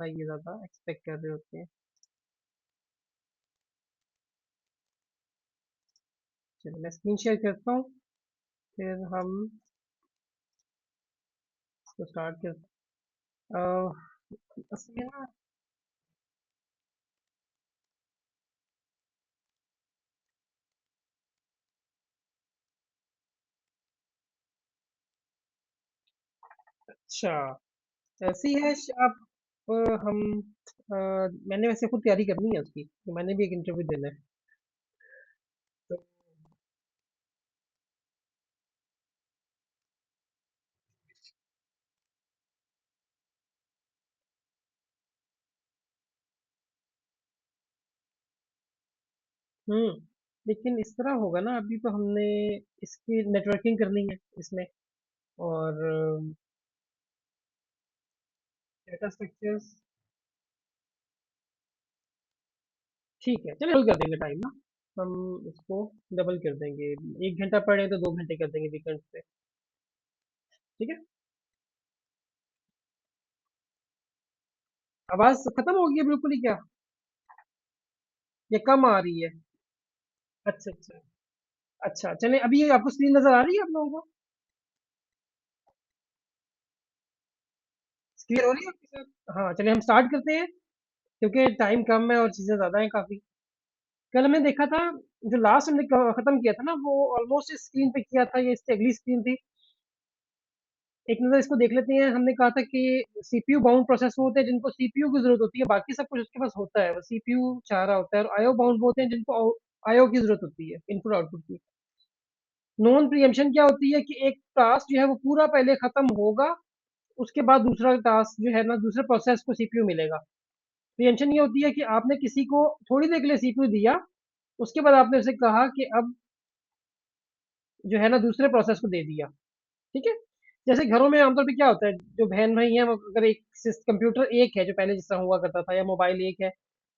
ये ज़्यादा एक्सपेक्ट कर रहे होते हैं। चलिए मैं स्क्रीन शेयर करता हूँ, फिर हम इसको स्टार्ट करते हैं। असल में ना, अच्छा, ऐसी है आप हम अ, मैंने वैसे खुद तैयारी करनी है उसकी, तो मैंने भी एक इंटरव्यू देना है। तो हम्म, लेकिन इस तरह होगा ना, अभी तो हमने इसकी नेटवर्किंग करनी है इसमें, और डेटा स्ट्रक्चर्स। ठीक है, चलिए डबल कर देंगे टाइम ना, हम इसको डबल कर देंगे। 1 घंटा पढ़े तो 2 घंटे कर देंगे वीकेंड पे। ठीक है। आवाज खत्म हो गई है बिल्कुल ही क्या, ये कम आ रही है? अच्छा अच्छा। अच्छा चलिए, अभी ये आपको स्क्रीन नजर आ रही है आप लोगों को? क्लियर हो रही है आपके साथ? हाँ चलिए हम स्टार्ट करते हैं, क्योंकि टाइम कम है और चीज़ें ज़्यादा हैं काफ़ी। कल हमने देखा था, जो लास्ट हमने ख़त्म किया था ना, वो ऑलमोस्ट इस स्क्रीन पे किया था, ये इससे अगली स्क्रीन थी। एक नज़र इसको देख लेते हैं। हमने कहा था कि सीपीयू बाउंड प्रोसेस वो होते हैं जिनको सीपीयू की ज़रूरत होती है, बाकी सब कुछ उसके पास होता है, वो सीपीयू चाह रहा होता है। और आईओ बाउंड वो होते हैं जिनको आईओ की ज़रूरत होती है, इनपुट आउटपुट की। नॉन प्रीएम्पशन क्या होती है कि एक टास्क जो है वो पूरा पहले ख़त्म होगा, उसके बाद दूसरा टास्क जो है ना, दूसरे प्रोसेस को सीपीयू मिलेगा। प्रीएम्पशन ये होती है कि आपने किसी को थोड़ी देर के लिए सीपीयू दिया, उसके बाद आपने उसे कहा कि अब जो है ना दूसरे प्रोसेस को दे दिया। ठीक है। जैसे घरों में आमतौर पे क्या होता है, जो बहन भाई हैं वो अगर एक कंप्यूटर एक है, जो पहले जिस तरह हुआ करता था, या मोबाइल एक है,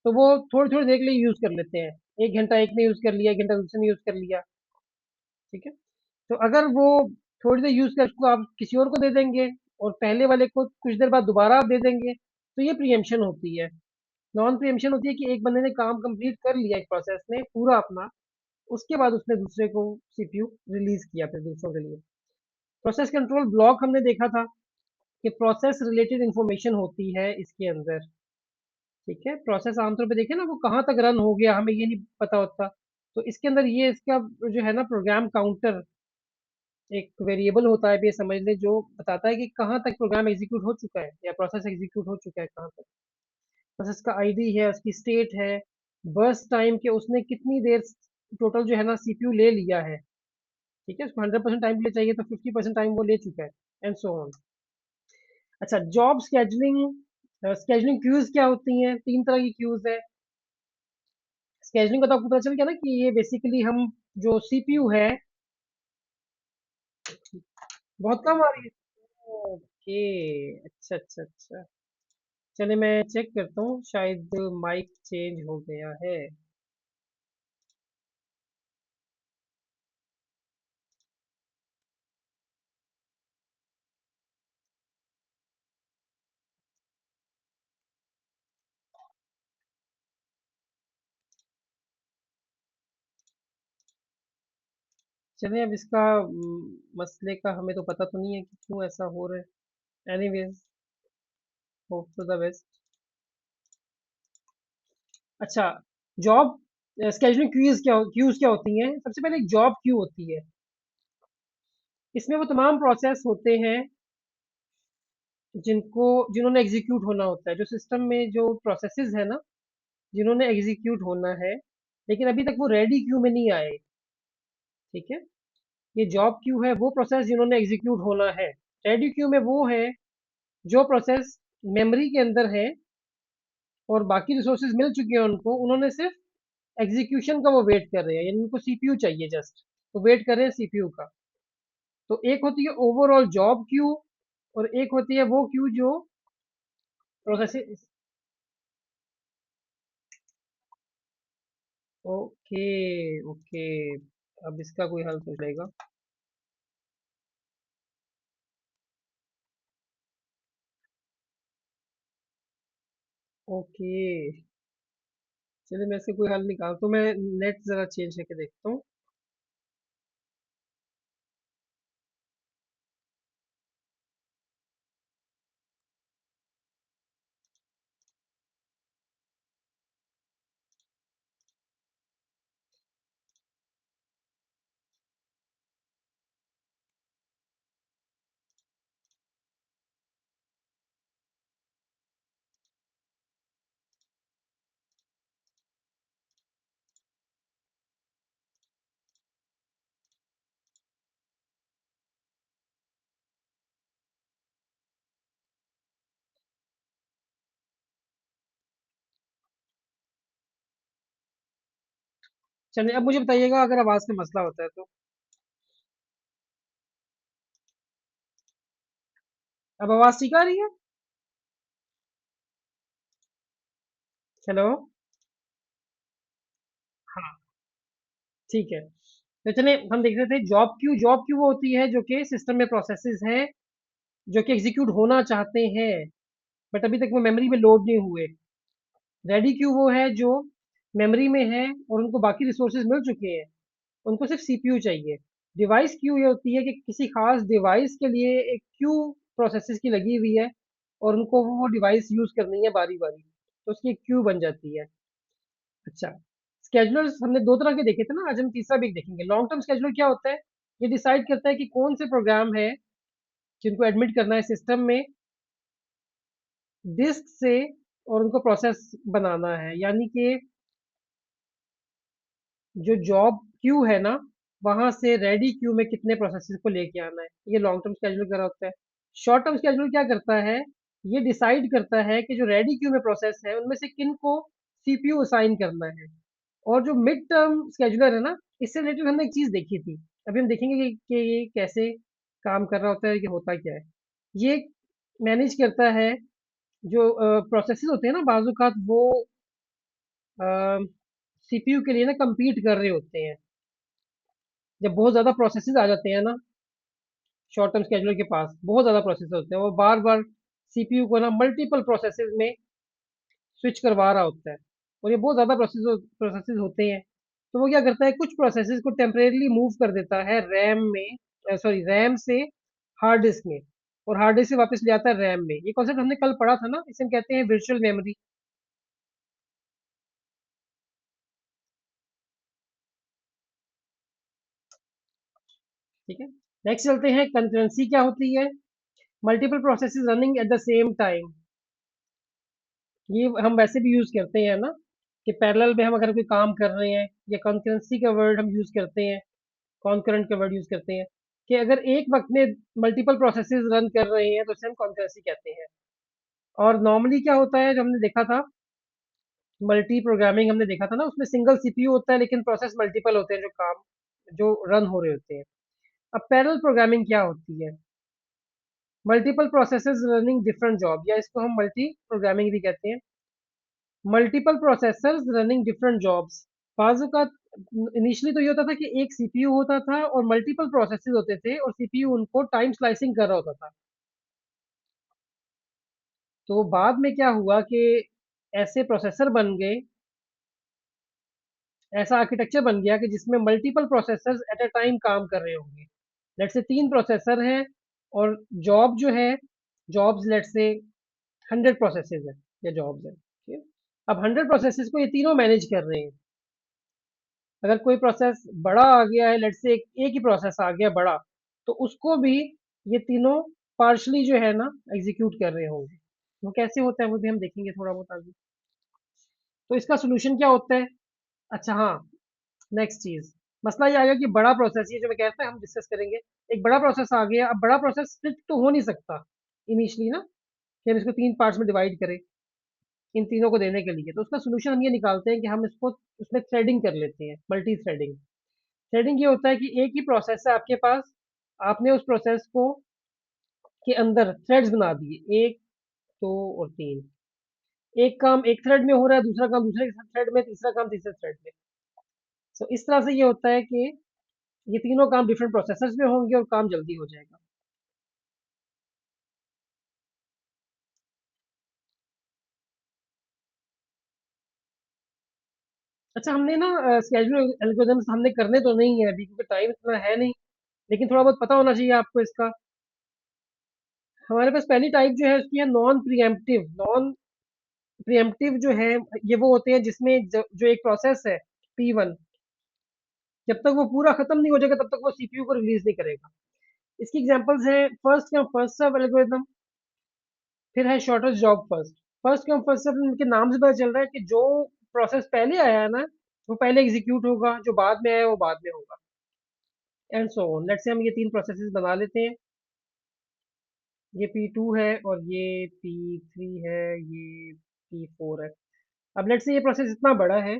तो वो थोड़ी थोड़ी देर के लिए यूज कर लेते हैं। 1 घंटा एक ने यूज कर लिया, 1 घंटा दूसरे ने यूज कर लिया। ठीक है। तो अगर वो थोड़ी देर यूज कर उसको आप किसी और को दे देंगे, और पहले वाले को कुछ देर बाद दोबारा आप दे देंगे, तो ये प्रीएम्पशन होती है। नॉन प्रीएम्पशन होती है कि एक बंदे ने काम कंप्लीट कर लिया एक प्रोसेस में पूरा अपना, उसके बाद उसने दूसरे को सीपीयू रिलीज किया फिर दूसरों के लिए। प्रोसेस कंट्रोल ब्लॉक हमने देखा था कि प्रोसेस रिलेटेड इंफॉर्मेशन होती है इसके अंदर। ठीक है। प्रोसेस आमतौर पे देखें ना, वो कहाँ तक रन हो गया हमें ये नहीं पता होता। तो इसके अंदर ये इसका जो है ना प्रोग्राम काउंटर, एक वेरिएबल होता है, भी ये समझ ले, जो बताता है कि कहाँ तक प्रोग्राम एग्जीक्यूट हो चुका है या प्रोसेस एग्जीक्यूट हो चुका है कहाँ तक। प्रोसेस का आईडी है, उसकी स्टेट है, बर्स्ट टाइम के उसने कितनी देर टोटल जो है ना सीपीयू ले लिया है। ठीक है। उसको 100% टाइम के लिए चाहिए, तो 50% टाइम वो ले चुका है, एंड सो ऑन। अच्छा, जॉब स्केजलिंग। स्केजलिंग क्यूज क्या होती हैं? 3 तरह की क्यूज है। स्केजलिंग का तो आपको पता चल गया ना, कि ये बेसिकली हम जो सीपीयू है। बहुत कम आ रही है? ओके, अच्छा अच्छा अच्छा। चलिए मैं चेक करता हूँ, शायद माइक चेंज हो गया है। चलिए अब इसका मसले का हमें तो पता तो नहीं है कि क्यों ऐसा हो रहा है। Anyways, hope to the best. अच्छा, जॉब स्केजलिंग क्यूज क्या होती हैं? सबसे पहले एक जॉब क्यू होती है। इसमें वो तमाम प्रोसेस होते हैं जिनको जिन्होंने एग्जीक्यूट होना होता है, जो सिस्टम में जो प्रोसेसेस है ना, जिन्होंने एग्जीक्यूट होना है, लेकिन अभी तक वो रेडी क्यू में नहीं आए। ठीक है। ये जॉब क्यू है वो प्रोसेस जिन्होंने एग्जीक्यूट होना है। रेडी क्यू में वो है जो प्रोसेस मेमोरी के अंदर है, और बाकी रिसोर्सेज मिल चुके हैं उनको, उन्होंने सिर्फ एग्जीक्यूशन का वो वेट कर रहे हैं, यानी उनको सीपीयू चाहिए जस्ट, तो वेट कर रहे हैं सीपीयू का। तो एक होती है ओवरऑल जॉब क्यू, और एक होती है वो क्यू जो प्रोसेस। ओके ओके, अब इसका कोई हल सोच लेगा। ओके, चलिए मैं इसका कोई हल निकालता हूँ। मैं नेट जरा चेंज करके देखता हूँ। चलिए अब मुझे बताइएगा अगर आवाज का मसला होता है तो। अब आवाज ठीक आ रही है? हेलो। हाँ, ठीक है। तो चलिए हम देख रहे थे जॉब क्यू वो होती है जो कि सिस्टम में प्रोसेसेस हैं जो कि एग्जीक्यूट होना चाहते हैं बट अभी तक वो मेमोरी में लोड नहीं हुए। रेडी क्यू वो है जो मेमोरी में है और उनको बाकी रिसोर्सेज मिल चुके हैं, उनको सिर्फ सीपीयू चाहिए। डिवाइस क्यू ये होती है कि किसी खास डिवाइस के लिए एक क्यू प्रोसेसेस की लगी हुई है और उनको वो डिवाइस यूज करनी है बारी बारी, तो उसकी एक क्यू बन जाती है। अच्छा, स्केजुलर्स हमने दो तरह के देखे थे ना, आज हम तीसरा भी एक देखेंगे। लॉन्ग टर्म स्केजुलर क्या होता है? ये डिसाइड करता है कि कौन से प्रोग्राम है जिनको एडमिट करना है सिस्टम में डिस्क से और उनको प्रोसेस बनाना है, यानी कि जो जॉब क्यू है ना वहां से रेडी क्यू में कितने प्रोसेसेस को लेके आना है, ये लॉन्ग टर्म स्केजुलर करा होता है। शॉर्ट टर्म स्केजुलर क्या करता है? ये डिसाइड करता है कि जो रेडी क्यू में प्रोसेस है उनमें से किन को सीपीयू असाइन करना है। और जो मिड टर्म स्केजुलर है ना, इससे रिलेटेड हमने एक चीज देखी थी, अभी हम देखेंगे कि ये कैसे काम कर रहा होता है कि होता क्या है। ये मैनेज करता है जो प्रोसेसेस होते हैं ना, बाजूकात वो सीपीयू के लिए ना compete कर रहे होते हैं। जब बहुत ज्यादा प्रोसेसेस आ जाते हैं ना शॉर्ट टर्म स्केजुलर के पास, बहुत ज्यादा प्रोसेस होते हैं, वो बार बार सीपीयू को ना मल्टीपल प्रोसेसेस में स्विच करवा रहा होता है और ये बहुत ज्यादा प्रोसेसेस होते हैं। तो वो क्या करता है, कुछ प्रोसेसेस को टेम्परेली मूव कर देता है रैम में, सॉरी रैम से हार्ड डिस्क में, और हार्ड डिस्क से वापस ले आता है रैम में। ये कॉन्सेप्ट हमने कल पढ़ा था ना, इसे हम कहते हैं वर्चुअल मेमोरी। ठीक है, नेक्स्ट चलते हैं, कंकरेंसी क्या होती है? Multiple processes running at the same time. ये हम वैसे भी यूज करते हैं ना कि पैरेलल में हम अगर कोई काम कर रहे हैं, या कॉन्करेंसी का वर्ड हम यूज करते हैं, कॉन्करेंट का वर्ड यूज करते हैं कि अगर एक वक्त में मल्टीपल प्रोसेसेस रन कर रहे हैं तो उसे हम कॉन्करेंसी कहते हैं। और नॉर्मली क्या होता है जो हमने देखा था, मल्टी प्रोग्रामिंग हमने देखा था ना, उसमें सिंगल सीपीयू होता है लेकिन प्रोसेस मल्टीपल होते हैं जो काम जो रन हो रहे होते हैं। अब पैरेलल प्रोग्रामिंग क्या होती है? Multiple processes running different job, या इसको हम मल्टी प्रोग्रामिंग भी कहते हैं। Multiple processors running different jobs. बाजू का इनिशियली तो ये होता था कि एक सीपीयू होता था और मल्टीपल प्रोसेसेस होते थे और सीपीयू उनको टाइम स्लाइसिंग कर रहा होता था। तो बाद में क्या हुआ कि ऐसे प्रोसेसर बन गए, ऐसा आर्किटेक्चर बन गया कि जिसमें multiple processors at a time काम कर रहे होंगे। लेट से तीन प्रोसेसर हैं और जॉब जो है, जॉब्स लेट से 100 प्रोसेसेस है या जॉब्स है, ठीक है? अब 100 प्रोसेसेस को ये तीनों मैनेज कर रहे हैं। अगर कोई प्रोसेस बड़ा आ गया है, लेट से एक ही प्रोसेस आ गया बड़ा, तो उसको भी ये तीनों पार्शली जो है ना एग्जीक्यूट कर रहे होंगे। वो कैसे होता है वो भी हम देखेंगे थोड़ा बहुत आगे। तो इसका सोल्यूशन क्या होता है? अच्छा हाँ, नेक्स्ट चीज, मसला ये आएगा कि बड़ा प्रोसेस, ये जो मैं कहता है हम डिस्कस करेंगे। एक बड़ा प्रोसेस आ गया, अब बड़ा प्रोसेस स्प्लिट तो हो नहीं सकता इनिशियली ना, कि हम इसको तीन पार्ट्स में डिवाइड करें इन तीनों को देने के लिए। तो उसका सोल्यूशन हम ये निकालते हैं कि हम इसको उसमें थ्रेडिंग कर लेते हैं, मल्टी थ्रेडिंग। थ्रेडिंग ये होता है कि एक ही प्रोसेस है आपके पास, आपने उस प्रोसेस को के अंदर थ्रेड्स बना दिए, एक, दो और तीन। एक काम एक थ्रेड में हो रहा है, दूसरा काम दूसरे थ्रेड में, तीसरा काम तीसरे थ्रेड में। सो इस तरह से ये होता है कि ये तीनों काम डिफरेंट प्रोसेसर्स में होंगे और काम जल्दी हो जाएगा। अच्छा, हमने ना स्केड्यूल एल्गोरिदम्स हमने करने तो नहीं है अभी, क्योंकि टाइम इतना है नहीं, लेकिन थोड़ा बहुत पता होना चाहिए आपको इसका। हमारे पास पहली टाइप जो है उसकी है नॉन प्रिएम्प्टिव। नॉन प्रिएम्प्टिव जो है, ये वो होते हैं जिसमें जो एक प्रोसेस है P1, जब तक वो पूरा खत्म नहीं हो जाएगा तब तक वो सीपीयू को रिलीज नहीं करेगा। इसकी एग्जांपल्स हैं first come first serve algorithm, फिर है shortest job first. First come first serve, इनके नाम से पता चल रहा है कि जो प्रोसेस पहले आया है ना, वो पहले एग्जीक्यूट होगा, जो बाद में आया वो बाद में होगा, and so on. Let's say हम ये तीन प्रोसेसेस बना लेते हैं। ये P2 है, और ये P3 है, ये P4 है। अब लेट्स से ये प्रोसेस इतना बड़ा है,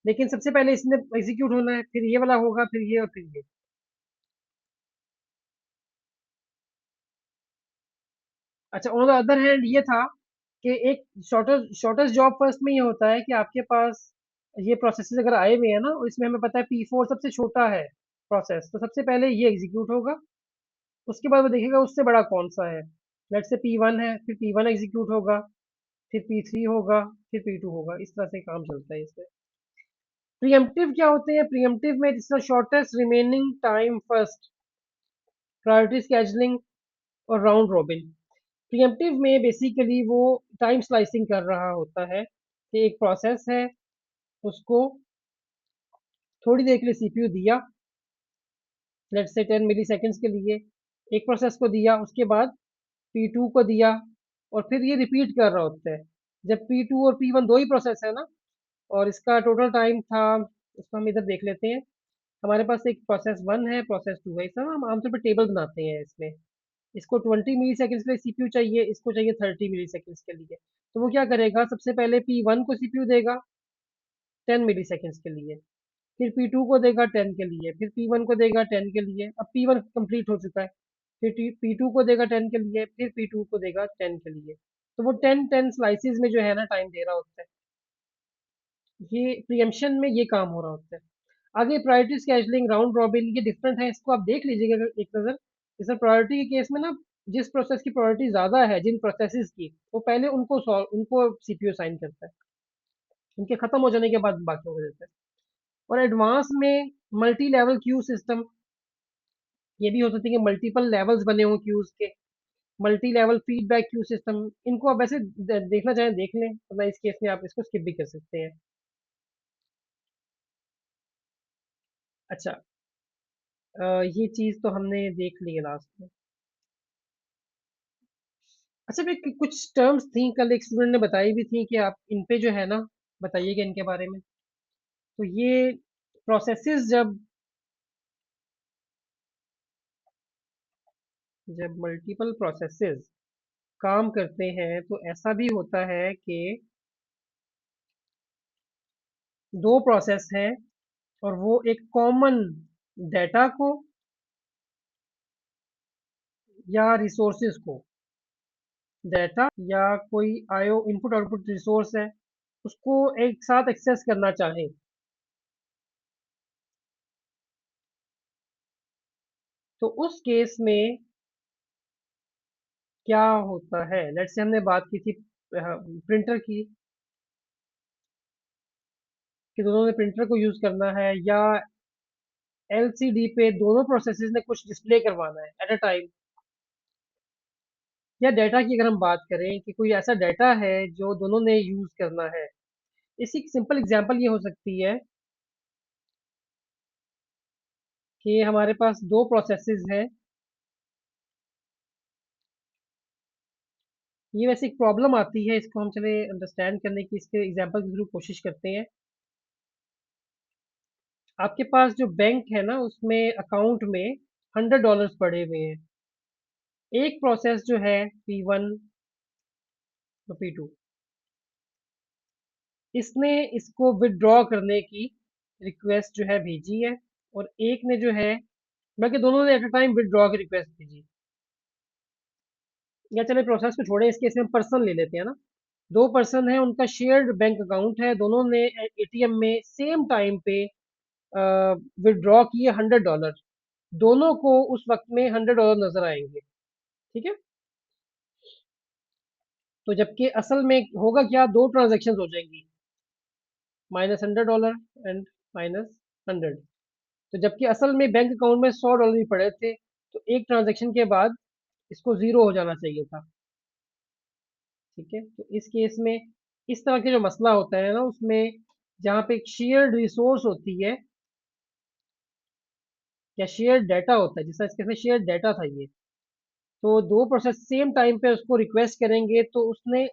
लेकिन सबसे पहले इसने एग्जीक्यूट होना है, फिर ये वाला होगा, फिर ये, और फिर ये। अच्छा, ऑन द अदर हैंड ये था कि एक शॉर्टेस्ट जॉब फर्स्ट में ये होता है कि आपके पास ये प्रोसेसेस अगर आए हुए हैं ना, और इसमें हमें पता है P4 सबसे छोटा है प्रोसेस, तो सबसे पहले ये एग्जीक्यूट होगा। उसके बाद वो देखेगा उससे बड़ा कौन सा है। लेट्स से P1 है, फिर P1 एग्जीक्यूट होगा, फिर P3 होगा, फिर P2 होगा। इस तरह से काम चलता है इसमें। प्रीएम्प्टिव क्या होते हैं? प्रीएम्प्टिव में जिसका shortest remaining time first, priority scheduling और राउंड रॉबिन। प्रीएम्प्टिव में बेसिकली वो टाइम स्लाइसिंग कर रहा होता है कि एक प्रोसेस है, उसको थोड़ी देर के लिए सीपीयू दिया, लेट्स से 10 मिली सेकेंड्स के लिए, एक प्रोसेस को दिया, उसके बाद P2 को दिया, और फिर ये रिपीट कर रहा होता है। जब P2 और P1 दो ही प्रोसेस है ना, और इसका टोटल टाइम था, इसको हम इधर देख लेते हैं। हमारे पास एक प्रोसेस 1 है, प्रोसेस 2 है, इसका हम आमतौर पर टेबल बनाते हैं इसमें। इसको 20 मिली सेकेंड्स के लिए सीपीयू चाहिए, इसको चाहिए 30 मिली सेकेंड्स के लिए। तो वो क्या करेगा, सबसे पहले P1 को सीपीयू देगा 10 मिली सेकेंड्स के लिए, फिर P2 को देगा 10 के लिए, फिर P1 को देगा 10 के लिए। अब P1 कंप्लीट हो चुका है, फिर P2 को देगा 10 के लिए, फिर P2 को देगा 10 के लिए। तो वो 10 स्लाइसिस में जो है ना टाइम दे रहा होता है। ये प्रियम्पशन में ये काम हो रहा होता है। आगे प्रायोरिटी स्केजुलिंग, राउंड रॉबिन, ये डिफरेंट है, इसको आप देख लीजिएगा अगर एक नज़र। जैसे प्रायोरिटी के केस में ना, जिस प्रोसेस की प्रायोरिटी ज़्यादा है, जिन प्रोसेसेस की, वो पहले उनको सीपीयू साइन करता है, उनके खत्म हो जाने के बाद बाकी हो जाता है। और एडवांस में मल्टी लेवल क्यू सिस्टम, ये भी हो सकती है कि मल्टीपल लेवल्स बने हों क्यूज के, multi level feedback queue system. इनको आप वैसे देखना चाहें देख लें, वरना इस केस में आप इसको स्किप भी कर सकते हैं। अच्छा, ये चीज़ तो हमने देख ली है लास्ट में। अच्छा, मैं कुछ टर्म्स थी कल एक स्टूडेंट ने बताई भी थी कि आप इन पे जो है ना, बताइएगा इनके बारे में। तो ये प्रोसेसेस जब जब मल्टीपल प्रोसेसेस काम करते हैं, तो ऐसा भी होता है कि दो प्रोसेस हैं, और वो एक कॉमन डेटा को या रिसोर्सेज को, डेटा या कोई आईओ इनपुट आउटपुट रिसोर्स है, उसको एक साथ एक्सेस करना चाहें। तो उस केस में क्या होता है? लेट्स से हमने बात की थी प्रिंटर की, कि दोनों ने प्रिंटर को यूज करना है, या एलसीडी पे दोनों प्रोसेसेस ने कुछ डिस्प्ले करवाना है एट अ टाइम। या डेटा की अगर हम बात करें कि कोई ऐसा डेटा है जो दोनों ने यूज करना है। इसकी सिंपल एग्जांपल ये हो सकती है कि हमारे पास दो प्रोसेसेस हैं। ये वैसे एक प्रॉब्लम आती है, इसको हम चले अंडरस्टैंड करने की इसके एग्जांपल के थ्रू कोशिश करते हैं। आपके पास जो बैंक है ना, उसमें अकाउंट में $100 पड़े हुए हैं। एक प्रोसेस जो है P1 और P2, इसने इसको विदड्रॉ करने की रिक्वेस्ट जो है भेजी है, और एक ने जो है, बल्कि दोनों ने एट अ टाइम विदड्रॉ की रिक्वेस्ट भेजी। या चले प्रोसेस को छोड़े, इस केस में हम पर्सन ले लेते हैं ना। दो पर्सन है, उनका शेयर्ड बैंक अकाउंट है, दोनों ने एटीएम में सेम टाइम पे विदड्रॉ किए $100। दोनों को उस वक्त में $100 नजर आएंगे, ठीक है। तो जबकि असल में होगा क्या, दो ट्रांजेक्शन हो जाएंगी। -$100 एंड -100। तो जबकि असल में बैंक अकाउंट में $100 ही पड़े थे, तो एक ट्रांजैक्शन के बाद इसको ज़ीरो हो जाना चाहिए था। ठीक है, तो इस केस में इस तरह के जो मसला होता है ना, उसमें जहाँ पे एक शेयर्ड रिसोर्स होती है या शेयर्ड डाटा होता है, जिसका इसके में शेयर्ड डाटा था ये, तो दो प्रोसेस सेम टाइम पे उसको रिक्वेस्ट करेंगे, तो उसने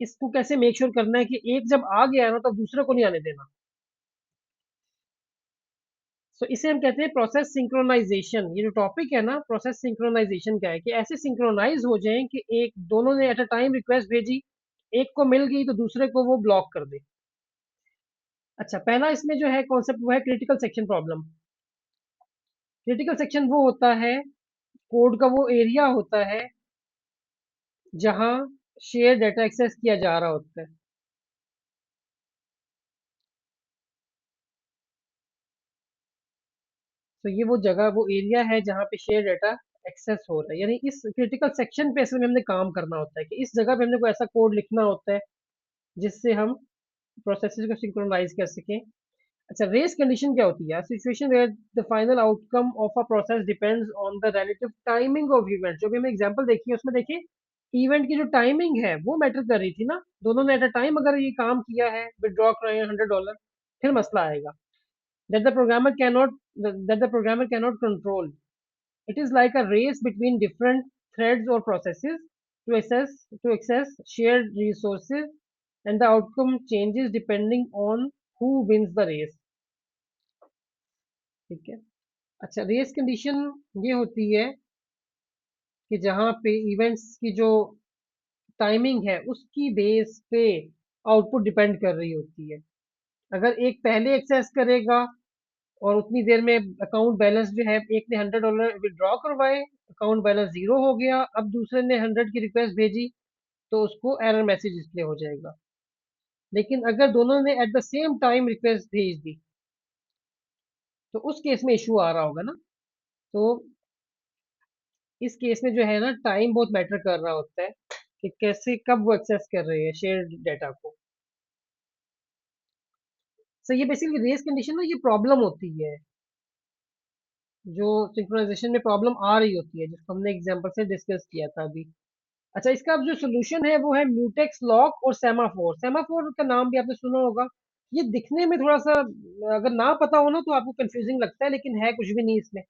इसको कैसे मेक श्योर करना है कि एक जब आ गया ना, तब दूसरे को नहीं आने देना। तो इसे हम कहते हैं प्रोसेस सिंक्रोनाइजेशन। ये जो टॉपिक है ना, प्रोसेस सिंक्रोनाइजेशन का है कि ऐसे सिंक्रोनाइज हो जाएं कि एक दोनों ने एट अ टाइम रिक्वेस्ट भेजी, एक को मिल गई तो दूसरे को वो ब्लॉक कर दे। अच्छा, पहला इसमें जो है कॉन्सेप्ट वो है critical section problem. Critical section वो होता है, कोड का वो एरिया होता है जहां शेयर डाटा एक्सेस किया जा रहा होता है। तो ये वो जगह, वो एरिया है जहाँ पे शेयर डाटा एक्सेस हो रहा है। यानी इस क्रिटिकल सेक्शन पे असल में हमने काम करना होता है कि इस जगह पे हमने कोई ऐसा कोड लिखना होता है जिससे हम प्रोसेसेस को सिंक्रोनाइज कर सकें। अच्छा, रेस कंडीशन क्या होती है? Situation where the final outcome of a process depends on the relative timing of event. जो भी हमने एग्जांपल देखी है उसमें देखिए, इवेंट की जो टाइमिंग है वो मैटर कर रही थी ना। दोनों ने एट अ टाइम अगर ये काम किया है, विदड्रॉ कराए $100, फिर मसला आएगा। that the programmer cannot that the programmer cannot control. It is like a race between different threads or processes to access shared resources, and the outcome changes depending on who wins the race. ठीक है। अच्छा, race condition ये होती है कि जहाँ पे events की जो टाइमिंग है उसकी बेस पे आउटपुट डिपेंड कर रही होती है। अगर एक पहले एक्सेस करेगा और उतनी देर में अकाउंट बैलेंस जो है, एक ने $100 विड्रॉ करवाए, अकाउंट बैलेंस जीरो हो गया, अब दूसरे ने 100 की रिक्वेस्ट भेजी, तो उसको एरर मैसेज डिस्प्ले हो जाएगा। लेकिन अगर दोनों ने at the same time request भेज दी, तो उस केस में इशू आ रहा होगा ना। तो इस केस में जो है ना, टाइम बहुत मैटर कर रहा होता है कि कैसे कब वो एक्सेस कर रहे हैं शेयर डाटा को। सो ये बेसिकली रेस कंडीशन ना, ये प्रॉब्लम होती है जो सिंक्रोनाइजेशन में प्रॉब्लम आ रही होती है, जिसको हमने एग्जांपल से डिस्कस किया था अभी। अच्छा, इसका अब जो सोल्यूशन है वो है म्यूटेक्स लॉक और सेमाफोर। सेमाफोर का नाम भी आपने सुना होगा। ये दिखने में थोड़ा सा, अगर ना पता हो ना तो आपको कंफ्यूजिंग लगता है, लेकिन है कुछ भी नहीं इसमें।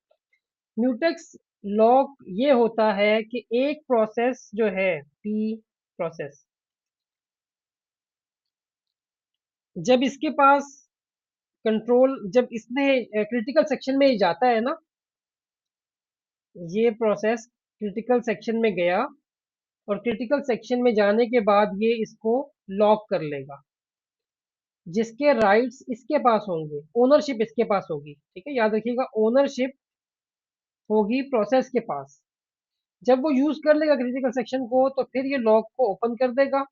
म्यूटेक्स लॉक ये होता है कि एक प्रोसेस जो है, पी प्रोसेस, जब इसके पास कंट्रोल, जब इसमें क्रिटिकल सेक्शन में जाता है ना, ये प्रोसेस क्रिटिकल सेक्शन में गया और क्रिटिकल सेक्शन में जाने के बाद ये इसको लॉक कर लेगा। जिसके राइट्स इसके पास होंगे, ओनरशिप इसके पास होगी। ठीक है, याद रखिएगा, ओनरशिप होगी प्रोसेस के पास। जब वो यूज कर लेगा क्रिटिकल सेक्शन को, तो फिर ये लॉक को ओपन कर देगा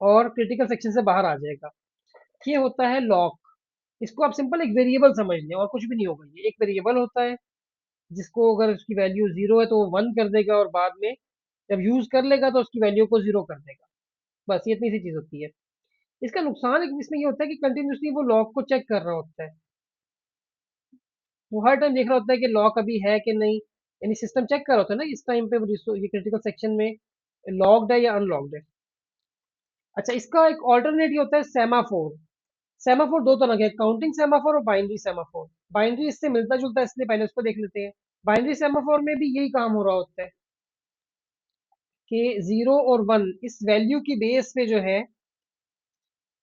और क्रिटिकल सेक्शन से बाहर आ जाएगा। ये होता है लॉक। इसको आप सिंपल एक वेरिएबल समझ लें और कुछ भी नहीं होगा। ये एक वेरिएबल होता है जिसको अगर उसकी वैल्यू जीरो है तो वो वन कर देगा, और बाद में जब यूज कर लेगा तो उसकी वैल्यू को जीरो कर देगा। बस ये इतनी सी चीज होती है। इसका नुकसान एक इसमें ये होता है कि कंटिन्यूसली वो लॉक को चेक कर रहा होता है। वो हर टाइम देख रहा होता है कि लॉक अभी है कि नहीं। यानी सिस्टम चेक कर रहा होता है ना इस टाइम पे ये क्रिटिकल सेक्शन में लॉक्ड है या अनलॉक्ड है। अच्छा, इसका एक ऑल्टरनेटिव होता है सेमाफोर। सेमाफोर दो तरह के, काउंटिंग सेमाफोर और बाइनरी सेमाफोर। बाइनरी इससे मिलता जुलता है, इसलिए पहले उसको देख लेते हैं। बाइनरी सेमाफोर में भी यही काम हो रहा होता है कि जीरो और वन इस वैल्यू की बेस पे जो है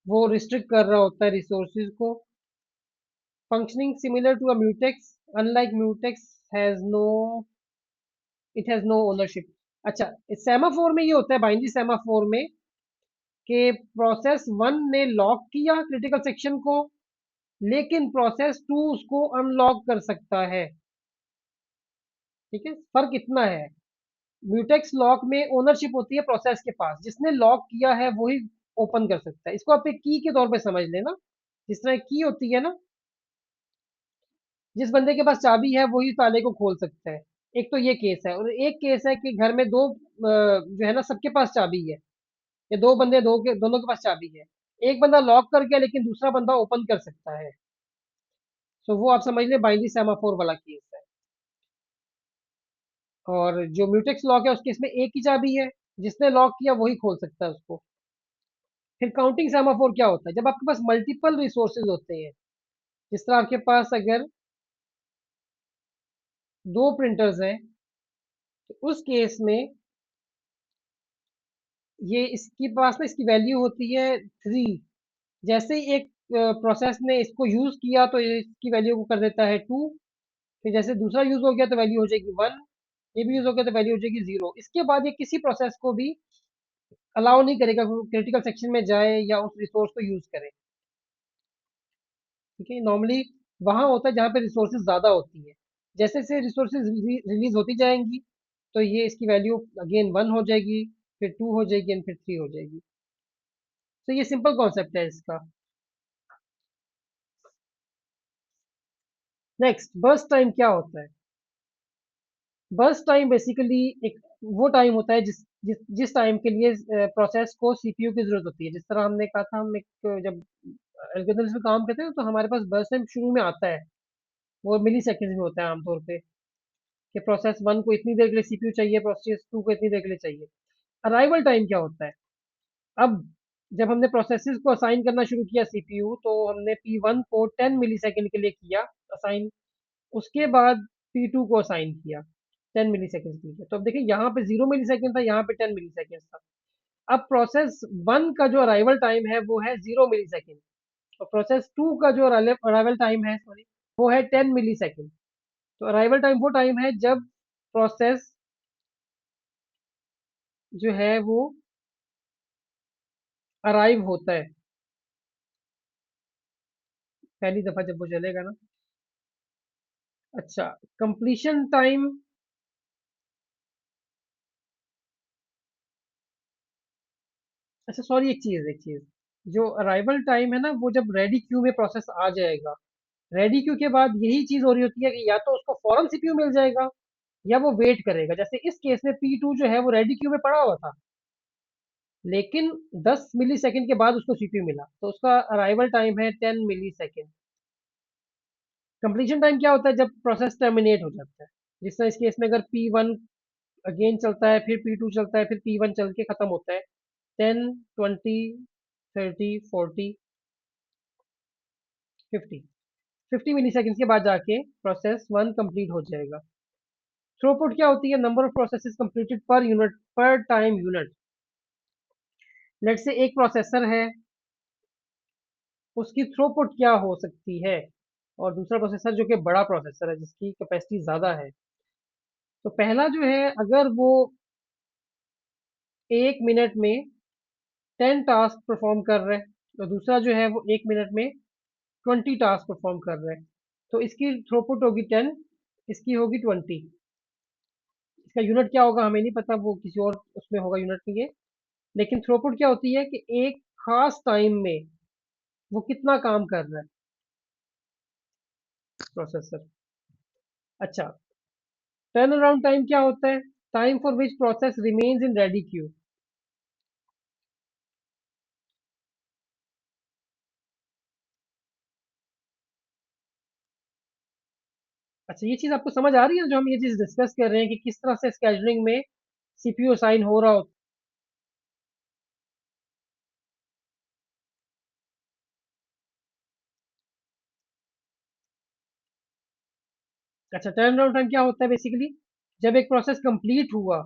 वो रिस्ट्रिक्ट कर रहा होता है रिसोर्सेज को। Functioning similar to a mutex, unlike mutex has no it has no ownership. अच्छा, इस सेमाफोर में ये होता है, बाइनरी सेमाफोर में, कि प्रोसेस वन ने लॉक किया क्रिटिकल सेक्शन को, लेकिन प्रोसेस टू उसको अनलॉक कर सकता है। ठीक है, फर्क इतना है। म्यूटेक्स लॉक में ओनरशिप होती है प्रोसेस के पास, जिसने लॉक किया है वही ओपन कर सकता है। इसको आप एक की के तौर पे समझ लेना। जिस तरह की होती है ना, जिस बंदे के पास चाबी है वही ताले को खोल सकता है। एक तो ये केस है, और एक केस है कि घर में दो जो है ना, सबके पास चाबी है। ये दो बंदे, दोनों के पास चाबी है। एक बंदा लॉक कर गया लेकिन दूसरा बंदा ओपन कर सकता है। तो वो आप समझ लें बाइनरी सेमाफोर वाला केस है। और जो म्यूटेक्स लॉक है उस केस में एक ही चाबी है, जिसने लॉक किया वही खोल सकता है उसको। फिर काउंटिंग सेमाफोर क्या होता है? जब आपके पास मल्टीपल रिसोर्सेज होते हैं, जिस तरह आपके पास अगर दो प्रिंटर्स हैं, तो उस केस में ये इसके पास ना इसकी वैल्यू होती है 3। जैसे ही एक प्रोसेस ने इसको यूज किया तो ये इसकी वैल्यू को कर देता है 2। फिर जैसे दूसरा यूज हो गया तो वैल्यू हो जाएगी 1। ये भी यूज हो गया तो वैल्यू हो जाएगी 0। इसके बाद ये किसी प्रोसेस को भी अलाउ नहीं करेगा क्रिटिकल सेक्शन में जाए या उस रिसोर्स को यूज करे। ठीक है, नॉर्मली वहां होता है जहाँ पे रिसोर्सेज ज्यादा होती है। जैसे जैसे रिसोर्सेज रिलीज होती जाएंगी तो ये इसकी वैल्यू अगेन 1 हो जाएगी, फिर 2 हो जाएगी एंड फिर 3 हो जाएगी। तो ये सिंपल कॉन्सेप्ट है इसका। नेक्स्ट, बर्स्ट टाइम क्या होता है? बर्स्ट टाइम बेसिकली एक वो टाइम होता है जिस टाइम के लिए प्रोसेस को सीपीयू की जरूरत होती है। जिस तरह हमने कहा था, हम एक जब एल्गोरिथम्स में काम करते हैं तो हमारे पास बर्स्ट टाइम शुरू में आता है, वो मिली सेकेंड्स में होता है आमतौर पे, कि प्रोसेस वन को इतनी देर के लिए सीपीयू चाहिए, प्रोसेस टू को इतनी देर के लिए चाहिए। अराइवल टाइम क्या होता है? अब जब हमने प्रोसेसेस को असाइन करना शुरू किया सीपीयू, तो हमने P1 को 10 मिली सेकेंड के लिए किया असाइन। उसके बाद P2 को असाइन किया 10 मिली सेकेंड के लिए। तो अब देखिए यहाँ पे 0 मिली सेकेंड था, यहाँ पे 10 मिली सेकेंड था। अब प्रोसेस वन का जो अराइवल टाइम है वो है 0 मिली सेकेंड, और प्रोसेस टू का जो अराइवल टाइम है, सॉरी, वो है 10 मिली सेकेंड। तो अराइवल टाइम वो टाइम है जब प्रोसेस जो है वो अराइव होता है पहली दफा जब वो चलेगा ना। अच्छा, कंप्लीशन टाइम। अच्छा सॉरी, एक चीज, जो अराइवल टाइम है ना, वो जब रेडी क्यू में प्रोसेस आ जाएगा, रेडी क्यू के बाद यही चीज हो रही होती है कि या तो उसको फौरन सीपीयू मिल जाएगा या वो वेट करेगा। जैसे इस केस में P2 जो है वो रेडी क्यू में पड़ा हुआ था, लेकिन 10 मिली सेकेंड के बाद उसको सीपीयू मिला, तो उसका अराइवल टाइम है 10 मिली सेकेंड। कंप्लीशन टाइम क्या होता है? जब प्रोसेस टर्मिनेट हो जाता है। जिस तरह इस केस में अगर P1 अगेन चलता है, फिर P2 चलता है, फिर P1 चल के खत्म होता है, 10, 20, 30, 40, 50, 50 मिली सेकेंड के बाद जाके प्रोसेस वन कंप्लीट हो जाएगा। थ्रूपुट क्या होती है? Number of processes completed per unit, पर टाइम यूनिट। लेट से एक प्रोसेसर है, उसकी थ्रूपुट क्या हो सकती है? और दूसरा प्रोसेसर जो कि बड़ा प्रोसेसर है, जिसकी कैपेसिटी ज़्यादा है। तो पहला जो है, अगर वो 1 मिनट में 10 टास्क परफॉर्म कर रहे हैं, तो दूसरा जो है वो 1 मिनट में 20 टास्क परफॉर्म कर रहे हैं, तो इसकी थ्रूपुट होगी 10, इसकी होगी 20। इसका यूनिट क्या होगा हमें नहीं पता, वो किसी और उसमें होगा यूनिट में ये। लेकिन थ्रूपुट क्या होती है कि एक खास टाइम में वो कितना काम कर रहा है प्रोसेसर। अच्छा, टर्न अराउंड टाइम क्या होता है? Time for which process remains in ready queue. अच्छा, ये चीज आपको समझ आ रही है जो हम ये चीज डिस्कस कर रहे हैं कि किस तरह से स्केड्यूलिंग में सीपीयू असाइन हो रहा होता है। अच्छा, टर्न अराउंड टाइम क्या होता है? बेसिकली जब एक प्रोसेस कंप्लीट हुआ,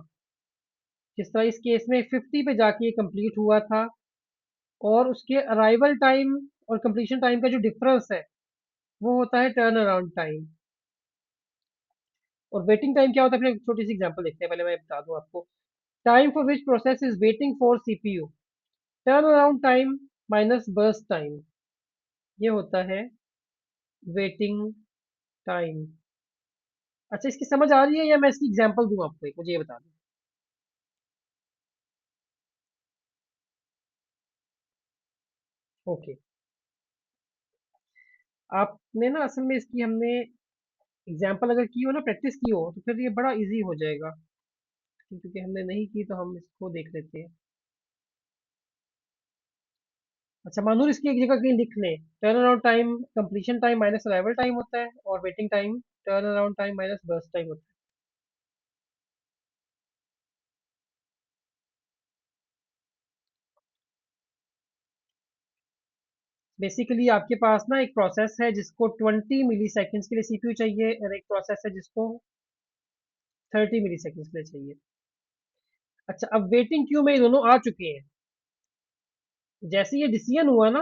जिस तरह इस केस में 50 पे जाके कंप्लीट हुआ था, और उसके अराइवल टाइम और कंप्लीशन टाइम का जो डिफरेंस है वो होता है टर्न अराउंड टाइम। और वेटिंग टाइम क्या होता है? फिर एक छोटी सी एग्जांपल देखते हैं, पहले मैं बता दूं आपको। Time for which process is waiting for CPU, turn around time minus burst time, ये होता है वेटिंग टाइम। अच्छा, इसकी समझ आ रही है या मैं इसकी एग्जांपल दूं आपको? एक मुझे ये बता दें। ओके, आपने ना असल में इसकी हमने एग्जांपल अगर की हो ना, प्रैक्टिस की हो, तो फिर ये बड़ा इजी हो जाएगा। क्योंकि हमने नहीं की तो हम इसको देख लेते हैं। अच्छा मानूर इसकी एक जगह कहीं लिख लें, turn around time completion time minus arrival time होता है, और waiting time turn around time minus burst time होता है। बेसिकली आपके पास ना एक प्रोसेस है जिसको 20 मिली सेकेंड्स के लिए सीपीयू चाहिए, और एक प्रोसेस है जिसको 30 मिली सेकेंड्स के लिए चाहिए। अच्छा अब वेटिंग क्यू में ये दोनों आ चुके हैं। जैसे ये डिसीजन हुआ ना,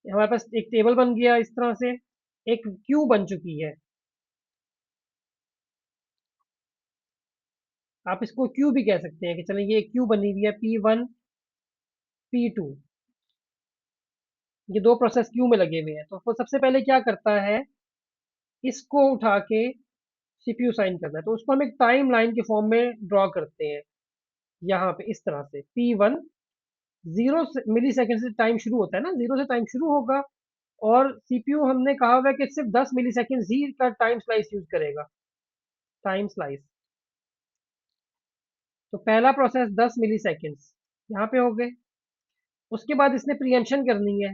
हमारे पास एक टेबल बन गया इस तरह से, एक क्यू बन चुकी है। आप इसको क्यू भी कह सकते हैं कि चलें ये क्यू बनी हुई है P1 P2, ये दो प्रोसेस क्यू में लगे हुए हैं। तो वो सबसे पहले क्या करता है, इसको उठा के सीपीयू साइन करना है, तो उसको हम एक टाइम लाइन के फॉर्म में ड्रॉ करते हैं। यहाँ पे इस तरह से P1 0 मिली सेकेंड से टाइम शुरू होता है ना, 0 से टाइम शुरू होगा, और सीपीयू हमने कहा हुआ है कि सिर्फ 10 मिली सेकेंड ही का टाइम स्लाइस यूज करेगा, टाइम स्लाइस। तो पहला प्रोसेस 10 मिली सेकेंड्स यहाँ पे हो गए। उसके बाद इसने प्रीएम्पशन करनी है,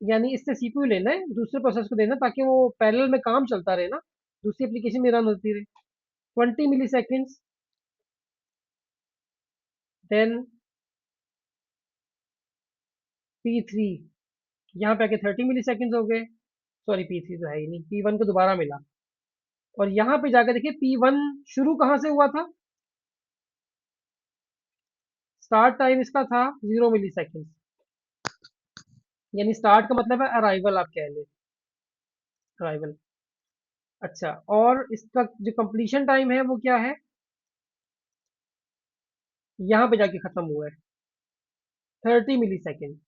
यानी इससे सीपीयू लेना है, दूसरे प्रोसेस को देना, ताकि वो पैरेलल में काम चलता रहे ना, दूसरी एप्लीकेशन में रन होती रहे। 20 मिली सेकेंड्स, देन P3, यहाँ पे आके 30 मिली सेकेंड्स हो गए। सॉरी P3 तो है ही नहीं, P1 को दोबारा मिला। और यहाँ पे जाकर देखिए P1 शुरू कहाँ से हुआ था, स्टार्ट टाइम इसका था 0 मिली सेकेंड, यानी स्टार्ट का मतलब है अराइवल, आप कह लें अराइवल। अच्छा और इसका जो कंप्लीशन टाइम है वो क्या है, यहाँ पे जाके खत्म हुआ है 30 मिली सेकेंड।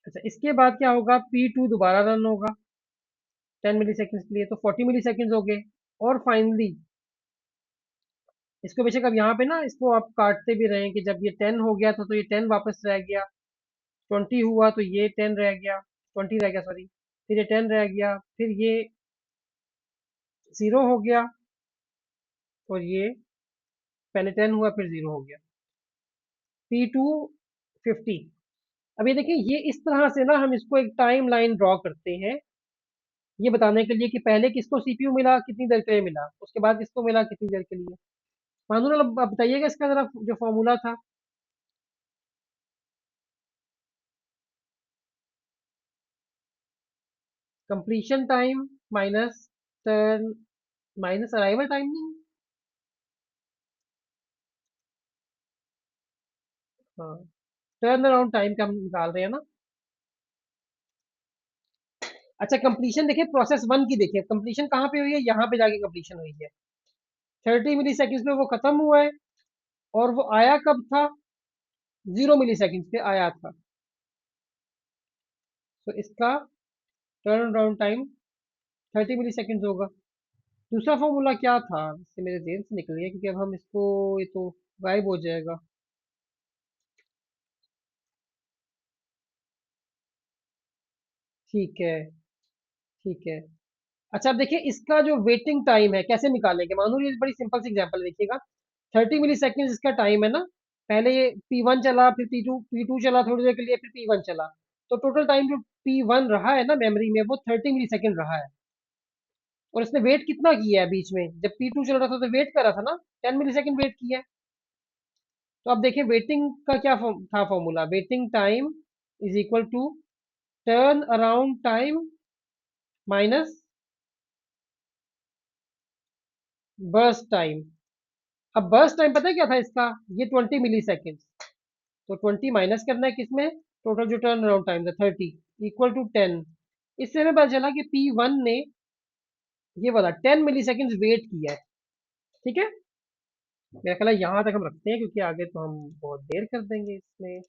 अच्छा इसके बाद क्या होगा, P2 दोबारा रन होगा 10 मिली सेकेंड के लिए, तो 40 मिली सेकेंड हो गए। और फाइनली इसको बेशक अब यहाँ पे ना इसको आप काटते भी रहे कि जब ये 10 हो गया था तो ये 10 वापस रह गया, 20 हुआ तो ये 10 रह गया, 20 रह गया सॉरी, फिर ये 10 रह गया, फिर ये 0 हो गया, और ये पहले 10 हुआ फिर 0 हो गया, P2 50। अब ये देखिए, ये इस तरह से ना हम इसको एक टाइम लाइन ड्रॉ करते हैं, ये बताने के लिए कि पहले किसको सीपीयू मिला कितनी देर के लिए मिला, उसके बाद किसको मिला कितनी देर के लिए। मानूर अब बताइएगा इसका जरा जो फॉर्मूला था। Completion time minus turn minus arrival time, नहीं, हाँ, टर्न अराउंड टाइम का हम निकाल रहे हैं ना। अच्छा कंप्लीशन देखिए, प्रोसेस वन की देखिए कंप्लीशन कहाँ पे हुई है, यहाँ पे जाके कंप्लीशन हुई है, 30 मिली सेकेंड्स में वो खत्म हुआ है। और वो आया कब था, 0 मिली सेकेंड्स पे आया था। तो इसका टर्न अराउंड टाइम 30 मिली सेकेंड्स होगा। दूसरा फॉर्मूला क्या था, इससे मेरे जेहन से निकल गया, क्योंकि अब हम इसको, ये तो गायब हो जाएगा। ठीक है, ठीक है। अच्छा अब देखिए इसका जो वेटिंग टाइम है कैसे निकालेंगे, मानो ये बड़ी सिंपल सी एग्जांपल देखिएगा। 30 मिली सेकेंड इसका टाइम है ना, पहले ये P1 चला, फिर P2 चला थोड़ी देर के लिए, फिर P1 चला, तो टोटल टाइम जो P1 रहा है ना मेमोरी में, वो 30 मिली सेकेंड रहा है। और इसने वेट कितना किया है बीच में, जब P2 चल रहा था तो वेट कर रहा था ना, 10 मिली सेकेंड वेट किया है। तो अब देखिए वेटिंग का क्या था formula, waiting time is equal to turn around time minus burst time. अब बर्स्ट टाइम पता है क्या था इसका, ये 20 मिली सेकेंड, तो 20 माइनस करना है किसमें, टोटल जो टर्न अराउंड टाइम था 30, इक्वल टू 10। इससे हमें पता चला कि P1 ने ये वाला 10 मिली सेकेंड वेट किया है। ठीक है, मेरा ख्याल है यहाँ तक हम रखते हैं, क्योंकि आगे तो हम बहुत देर कर देंगे इसमें।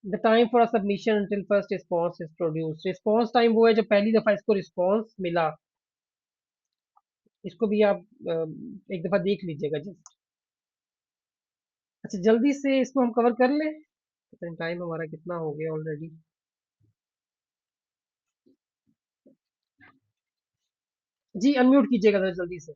The time for submission until first response is produce, response time वो है जब पहली दफा इसको रिस्पॉन्स मिला। इसको भी आप एक दफा देख लीजिएगा जस्ट। अच्छा जल्दी से इसको हम कवर कर लें, टाइम हमारा कितना हो गया ऑलरेडी। जी अनम्यूट कीजिएगा जरा जल्दी से।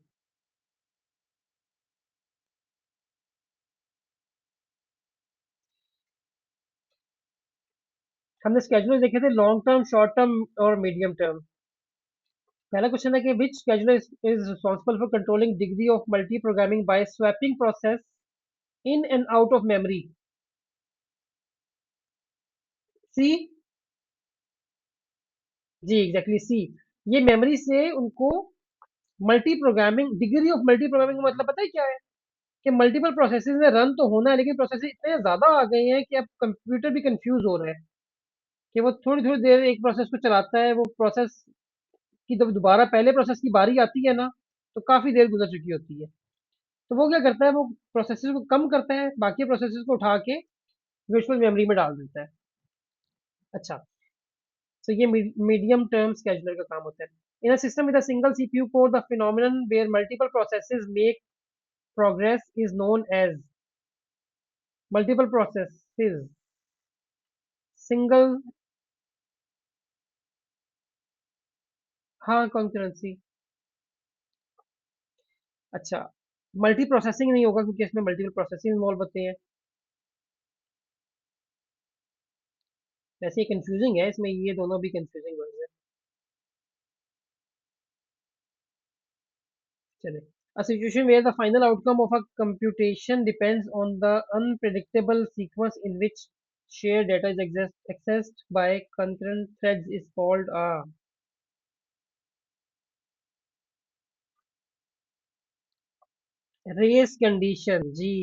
हमने स्केड्यूलर देखे थे लॉन्ग टर्म, शॉर्ट टर्म और मीडियम टर्म। पहला क्वेश्चन है कि which scheduler is responsible for controlling degree of multiprogramming by swapping process in and out of memory. C. जी एग्जैक्टली सी। ये मेमोरी से उनको multiprogramming, degree of multiprogramming का मतलब पता है क्या है? कि मल्टीपल प्रोसेसेस में रन तो होना है, लेकिन प्रोसेसेस इतने ज्यादा आ गए हैं कि अब कंप्यूटर भी कंफ्यूज हो रहा है कि वो थोड़ी थोड़ी देर एक प्रोसेस को चलाता है, वो प्रोसेस की जब दोबारा पहले प्रोसेस की बारी आती है ना, तो काफी देर गुजर चुकी होती है। तो वो क्या करता है, वो प्रोसेसेस को कम करता है, बाकी प्रोसेसेस को उठा के वर्चुअल मेमोरी में डाल देता है। अच्छा। तो ये मीडियम टर्म स्केड्यूलर का काम होता है। In a system with a single CPU core the phenomenon where multiple processes make progress is known as multiple processes single। हाँ, कॉन्करेंसी। अच्छा। मल्टी प्रोसेसिंग नहीं होगा क्योंकि इसमें मल्टीपल प्रोसेसिंग इन्वॉल्व होते हैं। वैसे ये कंफ्यूजिंग है, इसमें ये दोनों भी कंफ्यूजिंग वर्ड है। चले। A situation where the final outcome of a computation depends on the unpredictable sequence in which shared data is accessed by concurrent threads is called a race condition. जी।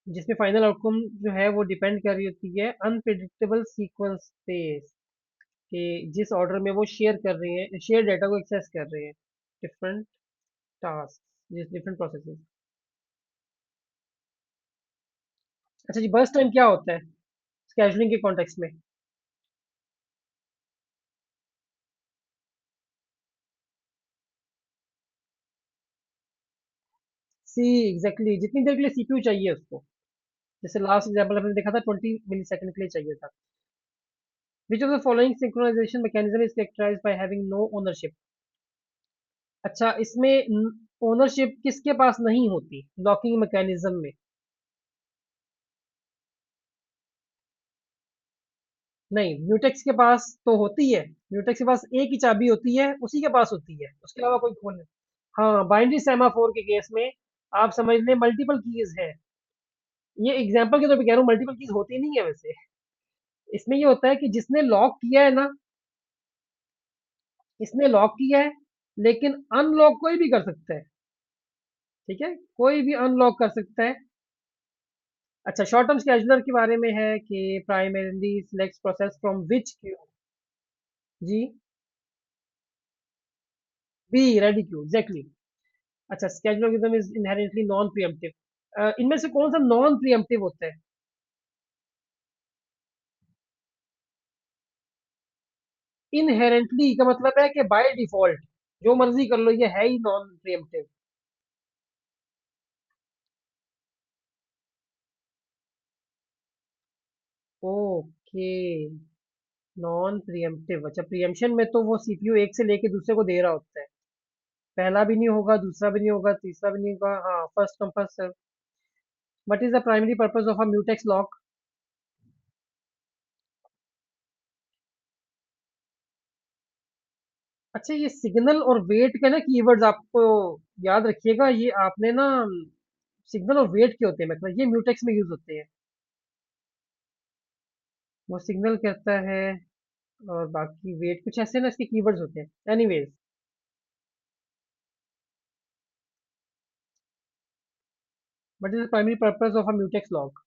जिसमें final outcome जो है वो depend कर रही होती है unpredictable sequence पे, कि जिस ऑर्डर में वो शेयर कर रहे हैं, शेयर डाटा को एक्सेस कर रहे हैं डिफरेंट टास्क, जिस डिफरेंट प्रोसेसेस। अच्छा जी, बर्स्ट टाइम क्या होता है स्केजुअलिंग के कॉन्टेक्स्ट में? सी एग्जैक्टली, जितनी देर के लिए सीपीयू चाहिए उसको। जैसे लास्ट एग्जांपल हमने देखा था 20 मिली सेकंड के लिए चाहिए था। Which of the following synchronisation mechanism is characterised by having no ownership? अच्छा, इसमें ओनरशिप किसके पास नहीं होती लॉकिंग मैकेनिज्म में? नहीं, म्यूटेक्स के पास तो होती है। म्यूटेक्स के पास एक ही चाबी होती है, उसी के पास होती है, उसके अलावा कोई खोल नहीं। हाँ, बाइनरी सेमाफोर के केस में आप समझ लें मल्टीपल कीज है। ये एग्जांपल के तौर पे कह रहा हूँ, मल्टीपल कीज होती नहीं है वैसे। इसमें ये होता है कि जिसने लॉक किया है ना, इसने लॉक किया है, लेकिन अनलॉक कोई भी कर सकता है। ठीक है, कोई भी अनलॉक कर सकता है। अच्छा, शॉर्ट टर्म स्केजुलर के बारे में है कि primarily select process from which queue. जी। B ready queue exactly. अच्छा, scheduling is inherently non preemptive. इनमें से कौन सा नॉन प्रिएम्प्टिव होता है? इनहेरेंटली का मतलब है कि बाय डिफॉल्ट जो मर्जी कर लो, ये है ही non pre-emptive. Okay. Non pre-emptive. अच्छा, प्रियम्पशन में तो वो सीपीयू एक से लेके दूसरे को दे रहा होता है। पहला भी नहीं होगा, दूसरा भी नहीं होगा, तीसरा भी नहीं होगा। हाँ, first come first serve. What is the primary purpose of a mutex lock? अच्छा, ये सिग्नल और वेट के ना कीवर्ड्स आपको याद रखिएगा, ये आपने ना सिग्नल और वेट के होते हैं, मतलब ये म्यूटेक्स में यूज होते हैं। वो सिग्नल कहता है और बाकी वेट, कुछ ऐसे ना इसके कीवर्ड्स होते हैं। Anyways, what is the primary purpose of a mutex lock?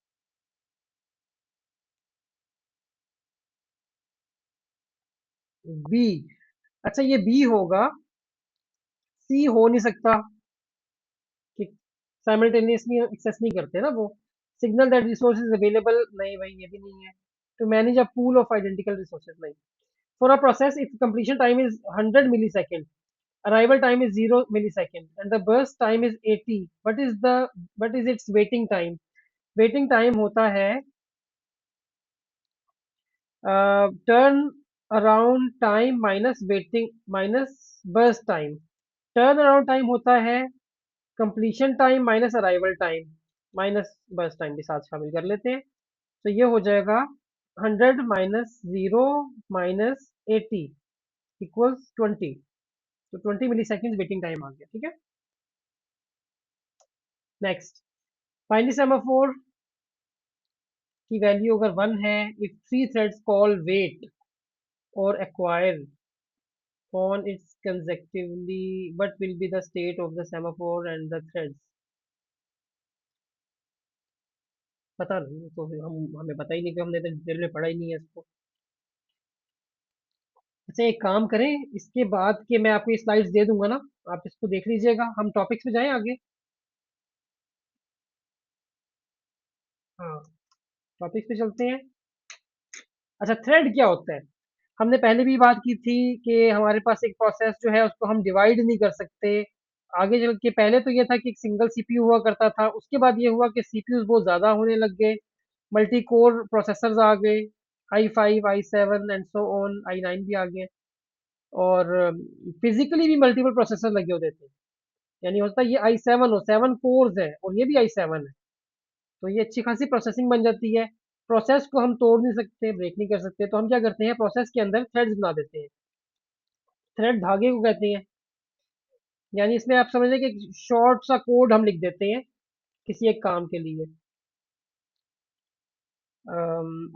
B. अच्छा, ये बी होगा, सी हो नहीं सकता कि साइमल्टेनियसली एक्सेस नहीं करते ना वो। Signal that resource is available, नहीं भाई ये भी नहीं है। To manage a pool of identical resources, नहीं। For a process if completion time is 100 millisecond, arrival time is 0 millisecond, and the burst time is 80, what is its waiting time? waiting time होता है turn around time minus waiting minus burst time. Turn around time होता है completion time minus arrival time minus burst time, भी साथ शामिल कर लेते हैं। तो ये हो जाएगा 100 - 0 - 80 इक्वल्स 20। तो 20 मिली सेकेंड वेटिंग टाइम आ गया, ठीक है। नेक्स्ट, फाइनली सेमाफोर की वैल्यू अगर 1 है, इफ 3 थ्रेड्स कॉल वेट और acquire on its consecutively, what will be the state of the semaphore and the threads? पता नहीं, तो हम हमें पता ही नहीं कि हमने तो डिटेल में पढ़ा ही नहीं है इसको। अच्छा, एक काम करें, इसके बाद के मैं आपको ये स्लाइड्स दे दूंगा ना, आप इसको देख लीजिएगा, हम टॉपिक्स पे जाएं आगे। हाँ, टॉपिक्स पे चलते हैं। अच्छा, थ्रेड क्या होता है? हमने पहले भी बात की थी कि हमारे पास एक प्रोसेस जो है उसको हम डिवाइड नहीं कर सकते। आगे चल के पहले तो ये था कि एक सिंगल सीपीयू हुआ करता था, उसके बाद ये हुआ कि सीपीयू बहुत ज़्यादा होने लग गए, मल्टी कोर प्रोसेसर्स आ गए, i5 i7 and so on, i9 भी आ गए। और फिजिकली भी मल्टीपल प्रोसेसर लगे होते थे, यानी होता है ये i7 हो, 7 कोर्स है और ये भी i7 है, तो ये अच्छी खासी प्रोसेसिंग बन जाती है। प्रोसेस को हम तोड़ नहीं सकते, ब्रेक नहीं कर सकते, तो हम क्या करते हैं, प्रोसेस के अंदर थ्रेड्स बना देते हैं। थ्रेड धागे को कहते हैं। यानी इसमें आप समझ लें कि एक शॉर्ट सा कोड हम लिख देते हैं किसी एक काम के लिए।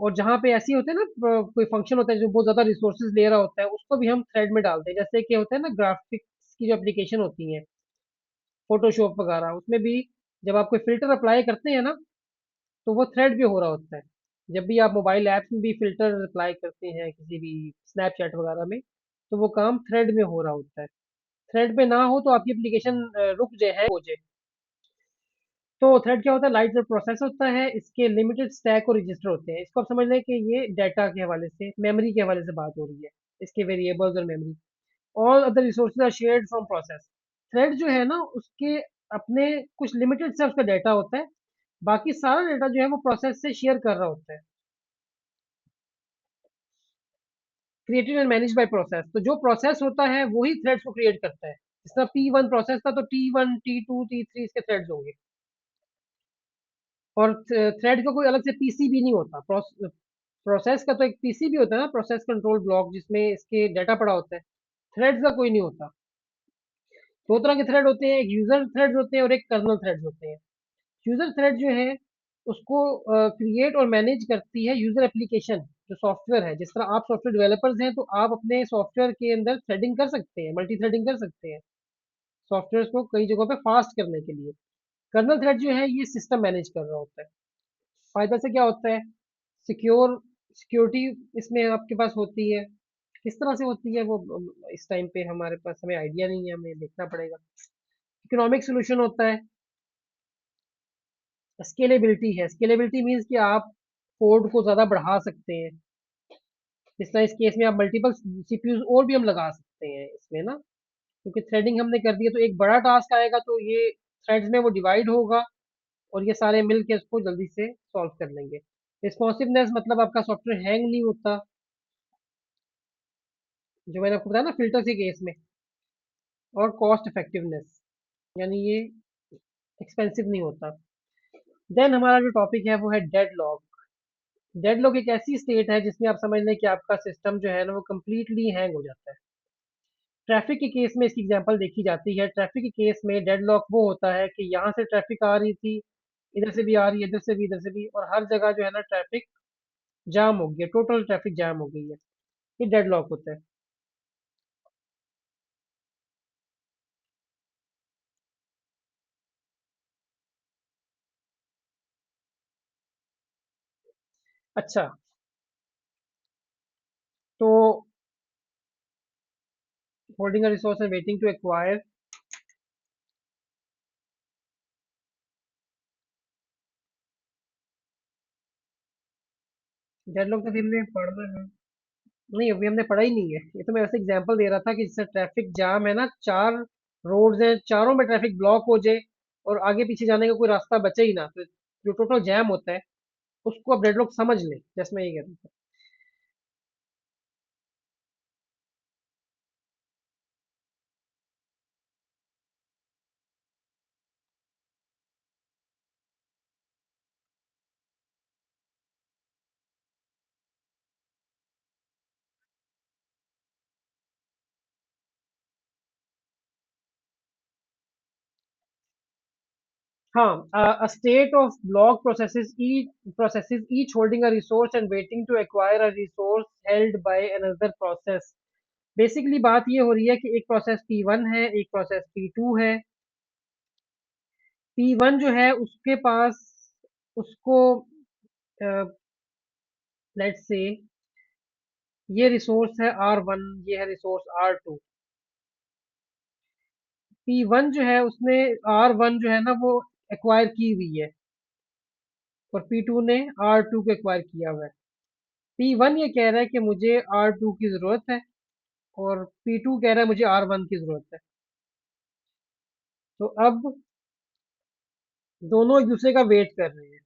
और जहाँ पे ऐसी होते हैं ना, कोई फंक्शन होता है जो बहुत ज़्यादा रिसोर्सेज ले रहा होता है, उसको भी हम थ्रेड में डालते हैं। जैसे कि होता है ना, ग्राफिक्स की जो एप्लीकेशन होती हैं, फोटोशॉप वगैरह, उसमें भी जब आप कोई फिल्टर अप्लाई करते हैं ना, तो वो थ्रेड पे हो रहा होता है। जब भी आप मोबाइल ऐप्स में भी फिल्टर अप्लाई करते हैं किसी भी स्नैपचैट वगैरह में, तो वो काम थ्रेड में हो रहा होता है। थ्रेड पे ना हो तो आपकी एप्लीकेशन रुक जाए, है हो जाए। तो थ्रेड क्या होता है, लाइट प्रोसेस होता है, इसके लिमिटेड स्टैक और रजिस्टर होते हैं। इसको आप समझ लें कि ये डाटा के हवाले से, मेमोरी के हवाले से बात हो रही है, इसके वेरिएबल्स और memory. All other resources are shared from process. Thread जो है ना, उसके अपने कुछ लिमिटेड से उसका डाटा होता है, बाकी सारा डाटा जो है वो प्रोसेस से शेयर कर रहा होता है। Created and manage by process, तो जो प्रोसेस होता है वही थ्रेड्स को क्रिएट करता है। जिस तरह P1 प्रोसेस था, तो T1 T2 T3 इसके थ्रेड्स होंगे। और थ्रेड का कोई अलग से पीसी भी नहीं होता। प्रोसेस का तो एक पीसी भी होता है ना, प्रोसेस कंट्रोल ब्लॉक, जिसमें इसके डाटा पड़ा होता है। थ्रेड्स का कोई नहीं होता। दो तरह के थ्रेड होते हैं, एक यूजर थ्रेड्स होते हैं और एक कर्नल थ्रेड्स होते हैं। यूजर थ्रेड जो है उसको क्रिएट और मैनेज करती है यूजर एप्लीकेशन, जो सॉफ्टवेयर है। जिस तरह आप सॉफ्टवेयर डेवलपर्स हैं, तो आप अपने सॉफ्टवेयर के अंदर थ्रेडिंग कर सकते हैं, मल्टी थ्रेडिंग कर सकते हैं सॉफ्टवेयर को कई जगहों पे फास्ट करने के लिए। कर्नल थ्रेड जो है ये सिस्टम मैनेज कर रहा होता है। फायदा से क्या होता है, सिक्योरिटी इसमें आपके पास होती है। किस तरह से होती है वो इस टाइम पे हमारे पास हमें आइडिया नहीं है, हमें देखना पड़ेगा। इकोनॉमिक सोल्यूशन होता है। स्केलेबिलिटी है, स्केलेबिलिटी मीन्स कि आप कोड को ज़्यादा बढ़ा सकते हैं। जिस तरह इस केस में आप मल्टीपल सीपीयूज और भी हम लगा सकते हैं इसमें ना, क्योंकि थ्रेडिंग हमने कर दी है, तो एक बड़ा टास्क आएगा तो ये थ्रेड्स में वो डिवाइड होगा और ये सारे मिल के उसको जल्दी से सॉल्व कर लेंगे। रिस्पॉन्सिवनेस मतलब आपका सॉफ्टवेयर हैंग नहीं होता, जो मैंने आपको बताया ना फिल्टर के केस में। और कॉस्ट इफेक्टिवनेस, यानी ये एक्सपेंसिव नहीं होता। देन हमारा जो टॉपिक है वो है डेडलॉक। डेडलॉक एक ऐसी स्टेट है जिसमें आप समझ लें कि आपका सिस्टम जो है ना वो कम्प्लीटली हैंग हो जाता है। ट्रैफिक के केस में इसकी एग्जांपल देखी जाती है। ट्रैफिक के केस में डेडलॉक वो होता है कि यहाँ से ट्रैफिक आ रही थी, इधर से भी आ रही है, इधर से भी, इधर से भी, और हर जगह जो है ना ट्रैफिक जाम हो गई है, टोटल ट्रैफिक जाम हो गई है। ये डेडलॉक होता है। अच्छा, तो holding a resource and waiting to acquire, deadlock तो फिर हमने पढ़ना है। नहीं, अभी हमने पढ़ा ही नहीं है, ये तो मैं वैसे एग्जांपल दे रहा था कि जैसे ट्रैफिक जाम है ना, 4 रोड्स हैं, चारों में ट्रैफिक ब्लॉक हो जाए और आगे पीछे जाने का कोई रास्ता बचे ही ना, तो जो टोटल जैम होता है उसको आप डेडलॉक समझ लें, जैसे मैं ये कह रहा था। हाँ, a state of block processes each holding a resource and waiting to acquire a resource held by another process. Basically बात ये हो रही है कि एक प्रोसेस P1 है, एक प्रोसेस P2 है। P1 जो है उसके पास उसको लेट्स से ये रिसोर्स है R1, ये है रिसोर्स R2। P1 जो है उसने R1 जो है ना वो एक्वायर की हुई है और P2 ने R2 को एक्वायर किया हुआ है। P1 ये कह रहा है कि मुझे R2 की ज़रूरत है और P2 कह रहा है मुझे R1 की ज़रूरत है। तो अब दोनों एक दूसरे का वेट कर रहे हैं।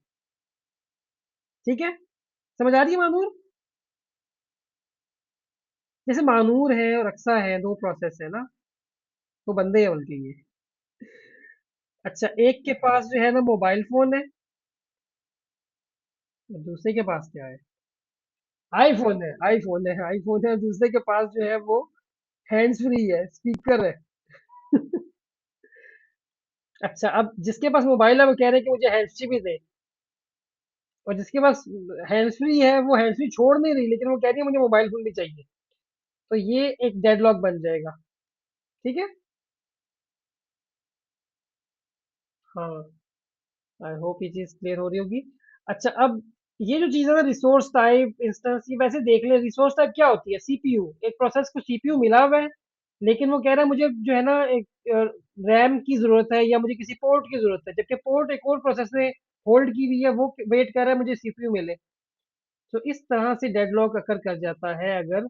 ठीक है, समझ आ रही है मानूर? जैसे मानूर है और अक्सा है, दो प्रोसेस है ना, तो बंदे हैं बल्कि ये। अच्छा, एक के पास जो है ना मोबाइल फोन है और दूसरे के पास क्या है? आईफोन है, दूसरे के पास जो है वो हैंड्स फ्री है, स्पीकर है। अच्छा, अब जिसके पास मोबाइल है वो कह रहे हैं कि मुझे हैंड्स फ्री भी दे, और जिसके पास हैंड्स फ्री है वो हैंड्स फ्री छोड़ नहीं रही, लेकिन वो कह रही है मुझे मोबाइल फोन भी चाहिए। तो ये एक डेडलॉक बन जाएगा। ठीक है। हाँ, आई होप ये चीज क्लियर हो रही होगी। अच्छा, अब ये जो चीज है ना, रिसोर्स टाइप इंस्टेंस, ये वैसे देख ले, रिसोर्स टाइप क्या होती है? सीपीयू। एक प्रोसेस को सीपीयू मिला हुआ है, लेकिन वो कह रहा है मुझे जो है ना एक रैम की जरूरत है या मुझे किसी पोर्ट की जरूरत है, जबकि पोर्ट एक और प्रोसेस ने होल्ड की हुई है, वो वेट कर रहा है मुझे सीपीयू मिले। तो इस तरह से डेडलॉक अकर कर जाता है अगर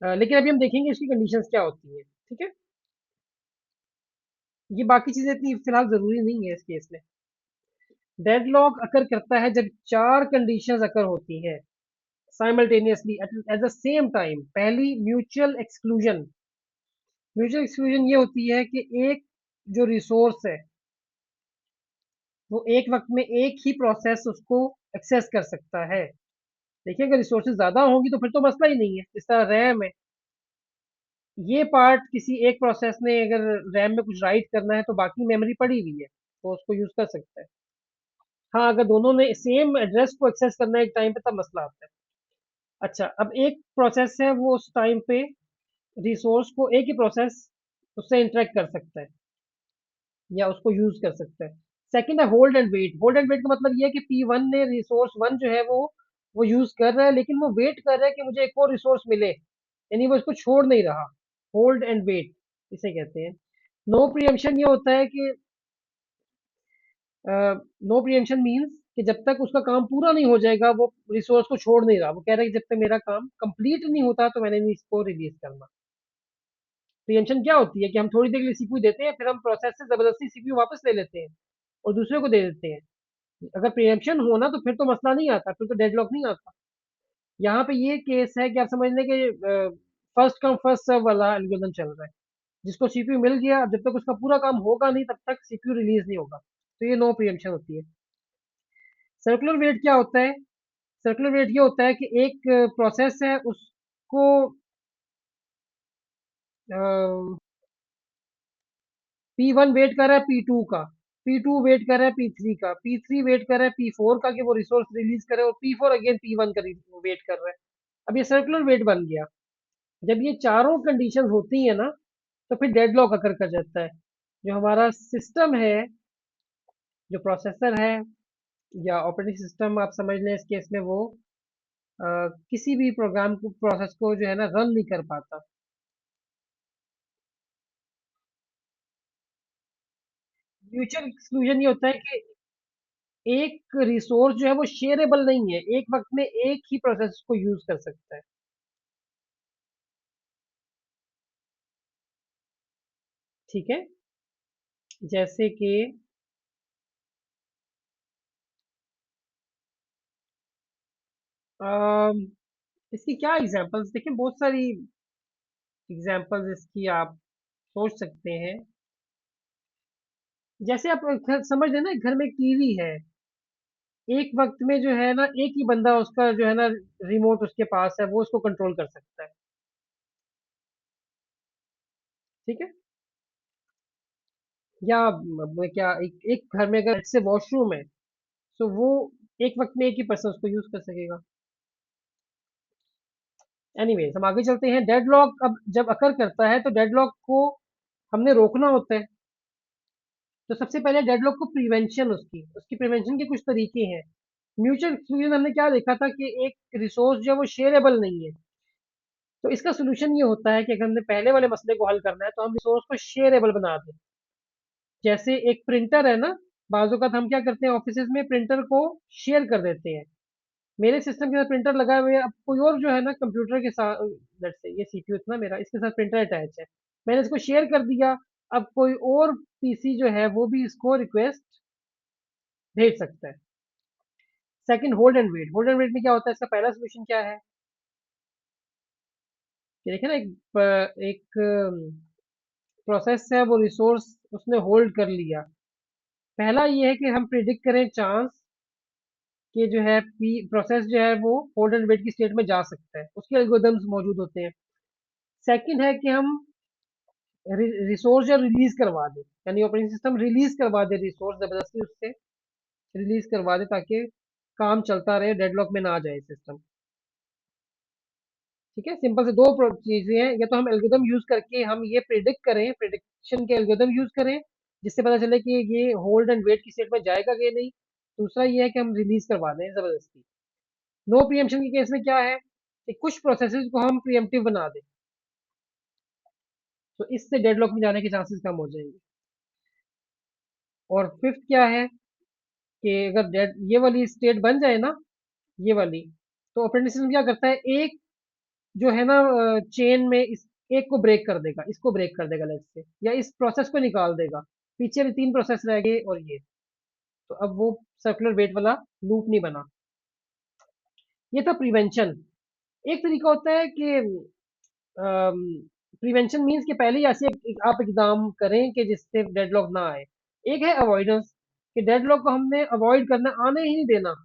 लेकिन अभी हम देखेंगे इसकी कंडीशंस क्या होती है। ठीक है, ये बाकी चीजें इतनी फिलहाल जरूरी नहीं है इस केस में। डेडलॉक अकर करता है जब चार कंडीशंस अकर होती हैं simultaneously at the same time. पहली, म्यूचुअल एक्सक्लूजन ये होती है कि एक जो रिसोर्स है वो एक वक्त में एक ही प्रोसेस उसको एक्सेस कर सकता है। देखिए, अगर रिसोर्सेज ज्यादा होंगी तो फिर तो मसला ही नहीं है, इस तरह रैम है। ये पार्ट किसी एक प्रोसेस ने अगर रैम में कुछ राइट करना है तो बाकी मेमोरी पड़ी हुई है, तो उसको यूज कर सकता है। हाँ, अगर दोनों ने सेम एड्रेस को एक्सेस करना है एक टाइम पे तब मसला आता है। अच्छा, अब एक प्रोसेस है वो उस टाइम पे रिसोर्स को एक ही प्रोसेस उससे इंटरेक्ट कर सकता है या उसको यूज कर सकता है। सेकंड है hold and wait. Hold and wait का मतलब ये है कि P1 ने रिसोर्स वन जो है वो यूज कर रहा है, लेकिन वो वेट कर रहा है कि मुझे एक और रिसोर्स मिले, यानी वो इसको छोड़ नहीं रहा। होल्ड एंड वेट इसे कहते हैं। नो प्रियम्पशन ये होता है कि नो प्रियम्पशन मीन्स कि जब तक उसका काम पूरा नहीं हो जाएगा वो रिसोर्स को छोड़ नहीं रहा, वो कह रहा है कि जब तक मेरा काम कंप्लीट नहीं होता तो मैंने नहीं इसको रिलीज करना। प्रियम्पशन क्या होती है कि हम थोड़ी देर के लिए सीपीयू देते हैं, फिर हम प्रोसेस से जबरदस्ती सीपीयू वापस ले लेते हैं और दूसरे को दे देते हैं। अगर प्रियम्पशन हो ना तो फिर तो मसला नहीं आता, फिर तो डेडलॉक नहीं आता। यहाँ पे ये केस है कि आप समझ लें कि फर्स्ट कम फर्स्ट सर्व वाला एल्गोरिथम चल रहा है। जिसको सीपीयू मिल गया, जब तक उसका पूरा काम होगा नहीं तब तक सीपीयू रिलीज नहीं होगा। तो ये नो प्रियम्पशन होती है। सर्कुलर वेट क्या होता है? सर्कुलर वेट ये होता है कि एक प्रोसेस है उसको P1 वेट कर रहा है P2 का, P2 वेट कर रहा है P3 का, P3 वेट कर रहा है P4 का कि वो रिसोर्स रिलीज करे, और P4 अगेन P1 का वेट कर रहा है। अब ये सर्कुलर वेट बन गया। जब ये चारों कंडीशन होती है ना तो फिर डेडलॉक अकर कर जाता है। जो हमारा सिस्टम है, जो प्रोसेसर है या ऑपरेटिंग सिस्टम आप समझ लें, इस केस में वो किसी भी प्रोग्राम को प्रोसेस को जो है ना रन नहीं कर पाता। म्यूचुअल एक्सक्लूजन ये होता है कि एक रिसोर्स जो है वो शेयरेबल नहीं है, एक वक्त में एक ही प्रोसेस को यूज कर सकता है। ठीक है, जैसे कि अम, इसकी क्या एग्जांपल्स देखें, बहुत सारी एग्जांपल्स इसकी आप सोच सकते हैं। जैसे आप समझ लेना, घर में एक टीवी है, एक वक्त में जो है ना एक ही बंदा उसका जो है ना रिमोट उसके पास है, वो उसको कंट्रोल कर सकता है। ठीक है, या क्या एक घर में अगर से वॉशरूम है, तो वो एक वक्त में एक ही पर्सन उसको यूज कर सकेगा। एनीवेज हम आगे चलते हैं। डेडलॉक अब जब अकर करता है तो डेडलॉक को हमने रोकना होता है। तो सबसे पहले डेडलॉक को प्रिवेंशन, उसकी उसकी प्रिवेंशन के कुछ तरीके हैं। म्यूचुअल एक्सक्लूजन हमने क्या देखा था कि एक रिसोर्स जो है वो शेयरेबल नहीं है। तो इसका सोल्यूशन ये होता है कि अगर हमने पहले वाले मसले को हल करना है तो हम रिसोर्स को शेयरेबल बना दें। जैसे एक प्रिंटर है ना, बाजू का हम क्या करते हैं ऑफिस में प्रिंटर को शेयर कर देते हैं। मेरे सिस्टम के साथ प्रिंटर लगा हुआ है, अब कोई और जो है ना कंप्यूटर के साथ, लेट्स से ये सीपीयू इतना मेरा, इसके साथ प्रिंटर अटैच है, मैंने इसको शेयर कर दिया। अब कोई और पीसी जो है वो भी इसको रिक्वेस्ट भेज सकता है। Second, hold and wait. Hold and wait में क्या होता है, इसका पहला सोल्यूशन क्या है कि देखिए ना, एक प्रोसेस है, वो रिसोर्स उसने होल्ड कर लिया। पहला ये है कि हम प्रिडिक्ट करें चांस कि जो है प्रोसेस जो है वो होल्ड एंड वेट की स्टेट में जा सकता है, उसके एल्गोरिदम्स मौजूद होते हैं। सेकंड है कि हम रिसोर्स जो रिलीज करवा दे, यानी ऑपरेटिंग सिस्टम रिलीज करवा दे रिसोर्स, जबरदस्ती उससे रिलीज करवा दे ताकि काम चलता रहे, डेडलॉक में ना जाए सिस्टम। ठीक है, सिंपल से दो चीजें हैं, या तो हम एल्गोरिदम यूज करके हम ये प्रिडिक्ट करें, प्रिडिक्शन के एल्गोरिदम यूज करें जिससे पता चले कि ये होल्ड एंड वेट की स्टेट में जाएगा कि नहीं। दूसरा ये है कि हम रिलीज करवा दें जबरदस्ती। नो प्रीएम्पशन के केस में क्या है कि कुछ प्रोसेसेस को हम प्रीएम्प्टिव बना दें, तो इससे डेडलॉक में जाने के चांसेस कम हो जाएंगे। और फिफ्थ क्या है कि अगर ये वाली स्टेट बन जाए ना, ये वाली, तो ऑपरेटिंग सिस्टम क्या करता है, एक जो है ना चेन में इस एक को ब्रेक कर देगा, इसको ब्रेक कर देगा लेट्स से, या इस प्रोसेस को निकाल देगा, पीछे भी तीन प्रोसेस रह गए और ये, तो अब वो सर्कुलर वेट वाला लूप नहीं बना। ये था प्रिवेंशन। एक तरीका होता है कि प्रिवेंशन मीन्स कि पहले ही ऐसे आप इकदाम करें कि जिससे डेडलॉक ना आए। एक है अवॉइडेंस, कि डेडलॉक को हमने अवॉइड करना, आने ही नहीं देना।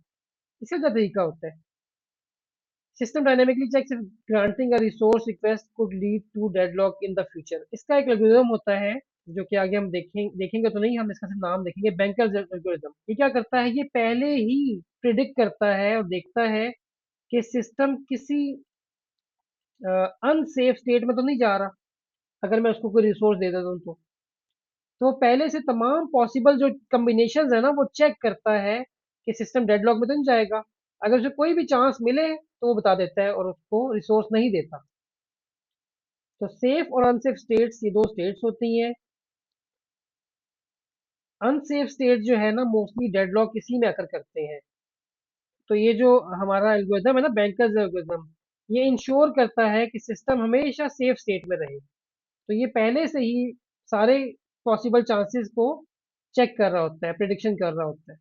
इसका क्या तरीका होता है, system dynamically checks if granting a resource request could lead to deadlock in the future. इसका एक एल्गोरिथम होता है जो कि आगे हम देखेंगे तो नहीं, हम इसका सिर्फ नाम देखेंगे, बैंकर्स एल्गोरिथम। ये क्या करता है, ये पहले ही प्रिडिक्ट करता है और देखता है कि सिस्टम किसी अनसेफ स्टेट में तो नहीं जा रहा, अगर मैं उसको कोई रिसोर्स दे देता हूँ तो पहले से तमाम पॉसिबल जो कम्बिनेशन है ना वो चेक करता है कि सिस्टम डेडलॉक में तो नहीं जाएगा। अगर उसे कोई भी चांस मिले तो वो बता देता है और उसको रिसोर्स नहीं देता। तो सेफ और अनसेफ स्टेट्स, ये दो स्टेट्स होती हैं। अनसेफ स्टेट जो है ना मोस्टली डेडलॉक इसी में आकर करते हैं। तो ये जो हमारा एल्गोरिथम है ना, बैंकर्स एल्गोरिथम, ये इंश्योर करता है कि सिस्टम हमेशा सेफ स्टेट में रहे। तो ये पहले से ही सारे पॉसिबल चांसेस को चेक कर रहा होता है, प्रिडिक्शन कर रहा होता है,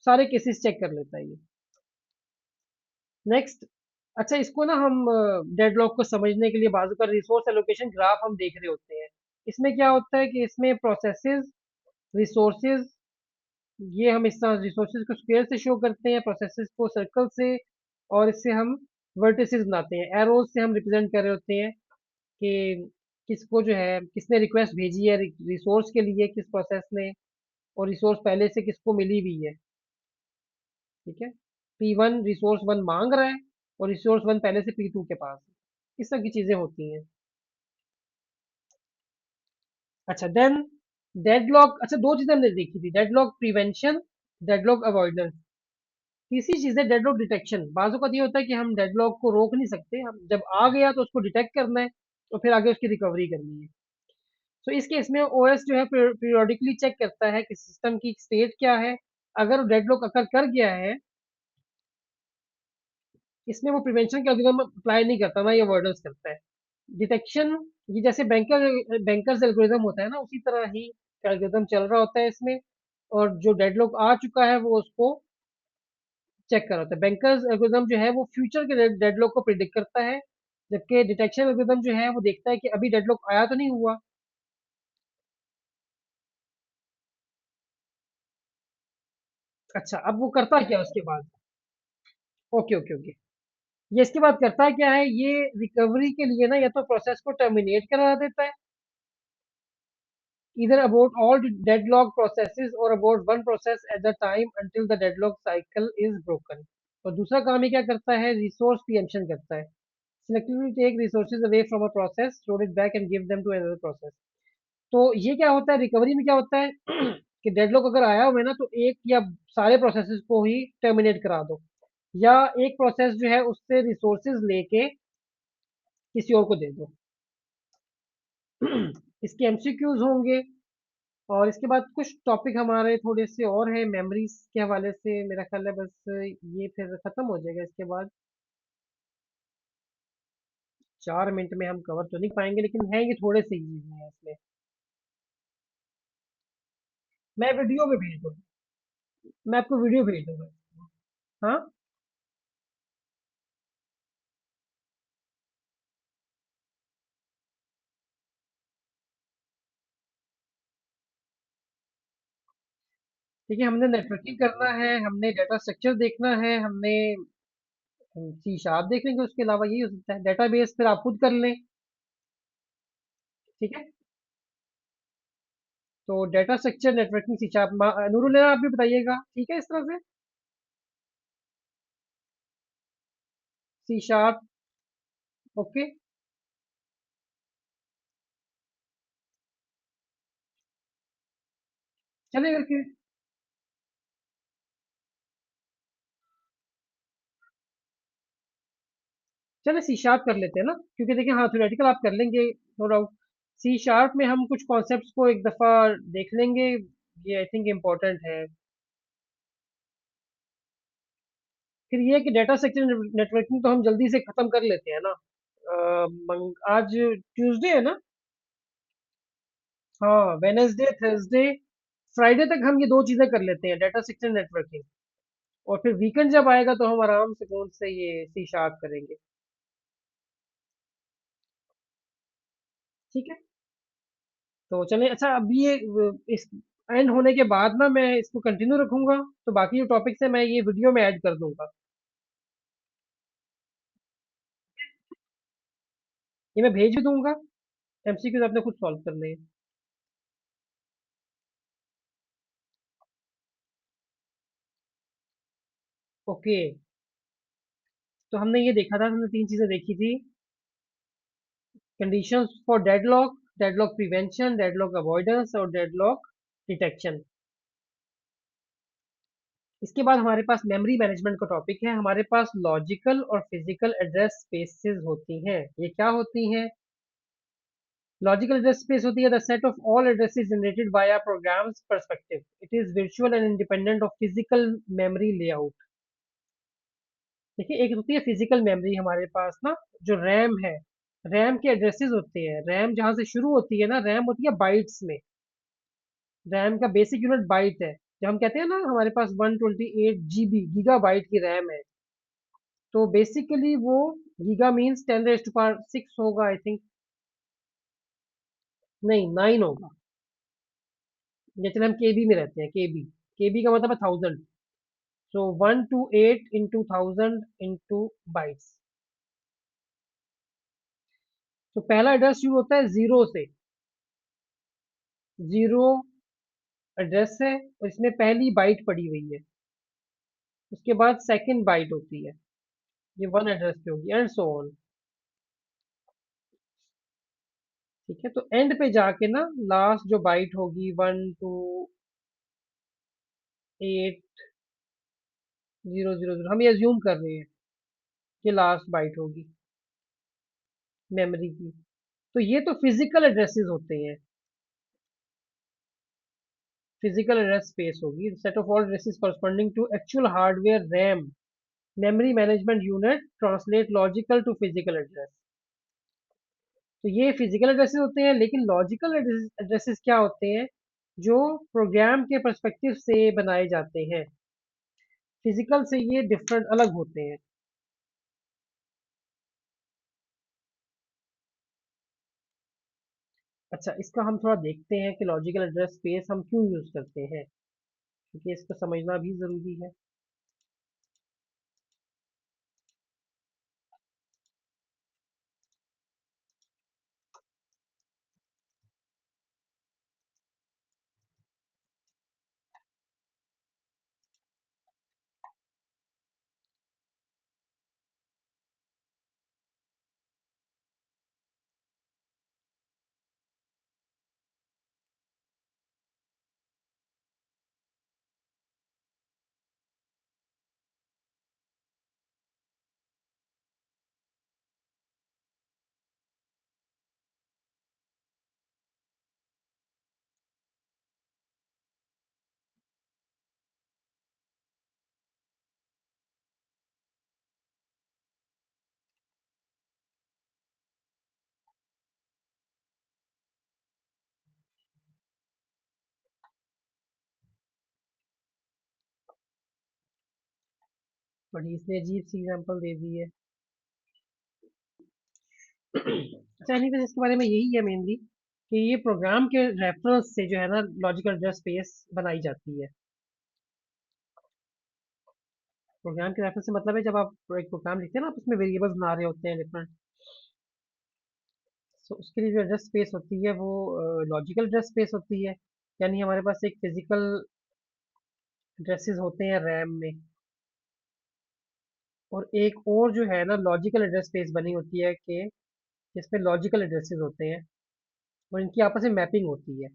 सारे केसेस चेक कर लेता है ये। नेक्स्ट, अच्छा इसको ना हम डेडलॉक को समझने के लिए बाजू का रिसोर्स एलोकेशन ग्राफ हम देख रहे होते हैं। इसमें क्या होता है कि इसमें प्रोसेसेस, रिसोर्सेज, ये हम इस तरह रिसोर्सेज को स्क्वायर से शो करते हैं, प्रोसेसेस को सर्कल से, और इससे हम वर्टिसेस बनाते हैं, एरोज से हम रिप्रेजेंट कर रहे होते हैं कि किसको जो है, किसने रिक्वेस्ट भेजी है रिसोर्स के लिए, किस प्रोसेस ने, और रिसोर्स पहले से किसको मिली हुई है। ठीक है, P1 रिसोर्स वन मांग रहा है और रिसोर्स वन पहले से P2 के पास है। इस तरह की चीजें होती हैं। अच्छा देन डेडलॉक, अच्छा दो चीजें हमने देखी थी, डेडलॉक प्रिवेंशन, डेडलॉक अवॉइडेंस। तीसरी चीज है डेडलॉक डिटेक्शन। बाजू का ये होता है कि हम डेडलॉक को रोक नहीं सकते, हम जब आ गया तो उसको डिटेक्ट करना है और फिर आगे उसकी रिकवरी करनी है। तो इस केस में ओएस जो है पीरियोडिकली चेक करता है कि सिस्टम की स्टेट क्या है। अगर डेडलॉक अकर कर गया है, इसमें वो प्रिवेंशन के एल्गोरिथम अप्लाई नहीं करता ना, ये अवॉइडेंस करता है। डिटेक्शन, ये जैसे बैंकर्स एल्गोरिथम होता है ना, उसी तरह ही एल्गोरिथम चल रहा होता है इसमें। और जो डेडलॉक आ चुका है वो उसको चेक कर रहा होता है। बैंकर्स एल्गोरिथम जो है वो फ्यूचर के डेडलॉक को प्रिडिक्ट करता है, जबकि डिटेक्शन एल्गोरिथम जो है वो देखता है कि अभी डेडलॉक आया तो नहीं हुआ। अच्छा, अब वो करता क्या उसके बाद, ओके ओके ओके, ये इसके बाद करता क्या है, ये रिकवरी के लिए ना या तो प्रोसेस को टर्मिनेट करा देता है, either about all deadlock processes or about one process at the time until the deadlock cycle is broken. और दूसरा काम ये क्या करता है, रिसोर्स प्रीएम्पशन करता है. Selectively take resources away from a process, load it back and give them to another process. तो ये क्या होता है, रिकवरी में क्या होता है कि डेडलॉक अगर आया हुआ है ना, तो एक या सारे प्रोसेसेस को ही टर्मिनेट करा दो, या एक प्रोसेस जो है उससे रिसोर्सेज लेके किसी और को दे दो. इसके एमसीक्यूज होंगे. और इसके बाद कुछ टॉपिक हमारे थोड़े से और हैं मेमोरीज के हवाले से, मेरा ख्याल है बस ये फिर खत्म हो जाएगा. इसके बाद 4 मिनट में हम कवर तो नहीं पाएंगे, लेकिन है ये थोड़े से ही हैं इसमें. मैं वीडियो में भेज दूंगा. मैं आपको वीडियो भेज दूंगा. हाँ. ठीक है, हमने नेटवर्किंग करना है, हमने डाटा स्ट्रक्चर देखना है, हमने सी शार्प देख लेंगे. उसके अलावा यही हो सकता है, डेटाबेस फिर आप खुद कर लें. ठीक है. तो data structure, networking, C sharp. Nurul, आप भी बताइएगा. ठीक है, इस तरह से सी शार्प. ओके. चलेगा फिर. चले सी शार्प कर लेते हैं ना, क्योंकि देखिए हाँ, थ्योरेटिकल आप कर लेंगे, नो डाउट. सी शार्प में हम कुछ कॉन्सेप्ट्स को एक दफा देख लेंगे. ये आई थिंक इम्पोर्टेंट है. फिर ये है कि डाटा स्ट्रक्चर नेटवर्किंग तो हम जल्दी से खत्म कर लेते हैं ना. आज ट्यूसडे है ना. हाँ, वेनेसडे, थर्सडे, फ्राइडे तक हम ये दो चीजें कर लेते हैं, डाटा स्ट्रक्चर, नेटवर्किंग. और फिर वीकेंड जब आएगा तो हम आराम से कौन से ये सी शार्प करेंगे. ठीक है. तो चलें. अच्छा, अभी ये इस एंड होने के बाद ना मैं इसको कंटिन्यू रखूंगा, तो बाकी जो टॉपिक्स है मैं ये वीडियो में ऐड कर दूंगा. ये मैं भेज भी दूंगा. एमसीक्यूज आपने खुद सॉल्व करने हैं. ओके. तो हमने ये देखा था, हमने तीन चीजें देखी थी. Conditions for deadlock, deadlock prevention, deadlock avoidance और डेडलॉक डिटेक्शन. इसके बाद हमारे पास मेमोरी मैनेजमेंट का टॉपिक है. हमारे पास लॉजिकल और फिजिकल एड्रेस स्पेसेस होती हैं. ये क्या होती हैं? लॉजिकल एड्रेस स्पेस होती है the set of all addresses generated by a program's perspective. It is virtual and independent of physical memory layout. देखिए, एक होती है फिजिकल मेमोरी हमारे पास ना, जो रैम है. रैम के एड्रेसेस होते हैं. रैम जहाँ से शुरू होती है ना, रैम होती है बाइट्स में. रैम का बेसिक यूनिट बाइट है. जब हम कहते हैं ना हमारे पास 128 GB गीगा बाइट की रैम है, तो बेसिकली वो गीगा मीन्स 10 6 होगा आई थिंक. नहीं, 9 होगा. जैसे हम केबी में रहते हैं, केबी. केबी का मतलब है 1000. सो 128 into 1000 into बाइट्स. तो पहला एड्रेस शुरू होता है जीरो से. जीरो एड्रेस है और इसमें पहली बाइट पड़ी हुई है. उसके बाद सेकंड बाइट होती है, ये वन एड्रेस पे होगी, एंड सो ऑन. ठीक है. तो एंड पे जाके ना, लास्ट जो बाइट होगी 128 0 0 0, हम ये अज्यूम कर रहे हैं कि लास्ट बाइट होगी मेमोरी की. तो ये तो फिजिकल एड्रेसेस होते हैं. फिजिकल एड्रेस स्पेस होगी set of all addresses corresponding to actual hardware RAM. Memory management unit translate logical to physical address. तो ये फिजिकल एड्रेसेस होते हैं. लेकिन लॉजिकल एड्रेसेस क्या होते हैं? जो प्रोग्राम के पर्सपेक्टिव से बनाए जाते हैं. फिजिकल से ये डिफरेंट, अलग होते हैं. अच्छा, इसका हम थोड़ा देखते हैं कि लॉजिकल एड्रेस स्पेस हम क्यों यूज करते हैं, क्योंकि इसको समझना भी जरूरी है. बड़ी इसने अजीब सी एग्जांपल दे दी है। अच्छा एनीवेज इसके बारे में यही है मेनली कि ये प्रोग्राम के रेफरेंस से जो है ना लॉजिकल एड्रेस स्पेस बनाई जाती है। प्रोग्राम के रेफरेंस से मतलब है जब आप एक प्रोग्राम लिखते हैं ना आप उसमें वेरिएबल्स बना रहे होते हैं डिफरेंट, तो उसके लिए जो एड्रेस स्पेस होती है वो लॉजिकल एड्रेस स्पेस होती है। यानी हमारे पास एक फिजिकल एड्रेसेस होते हैं रैम में, और एक और जो है ना लॉजिकल एड्रेस स्पेस बनी होती है कि जिसमें लॉजिकल एड्रेसेस होते हैं और इनकी आपस में मैपिंग होती है।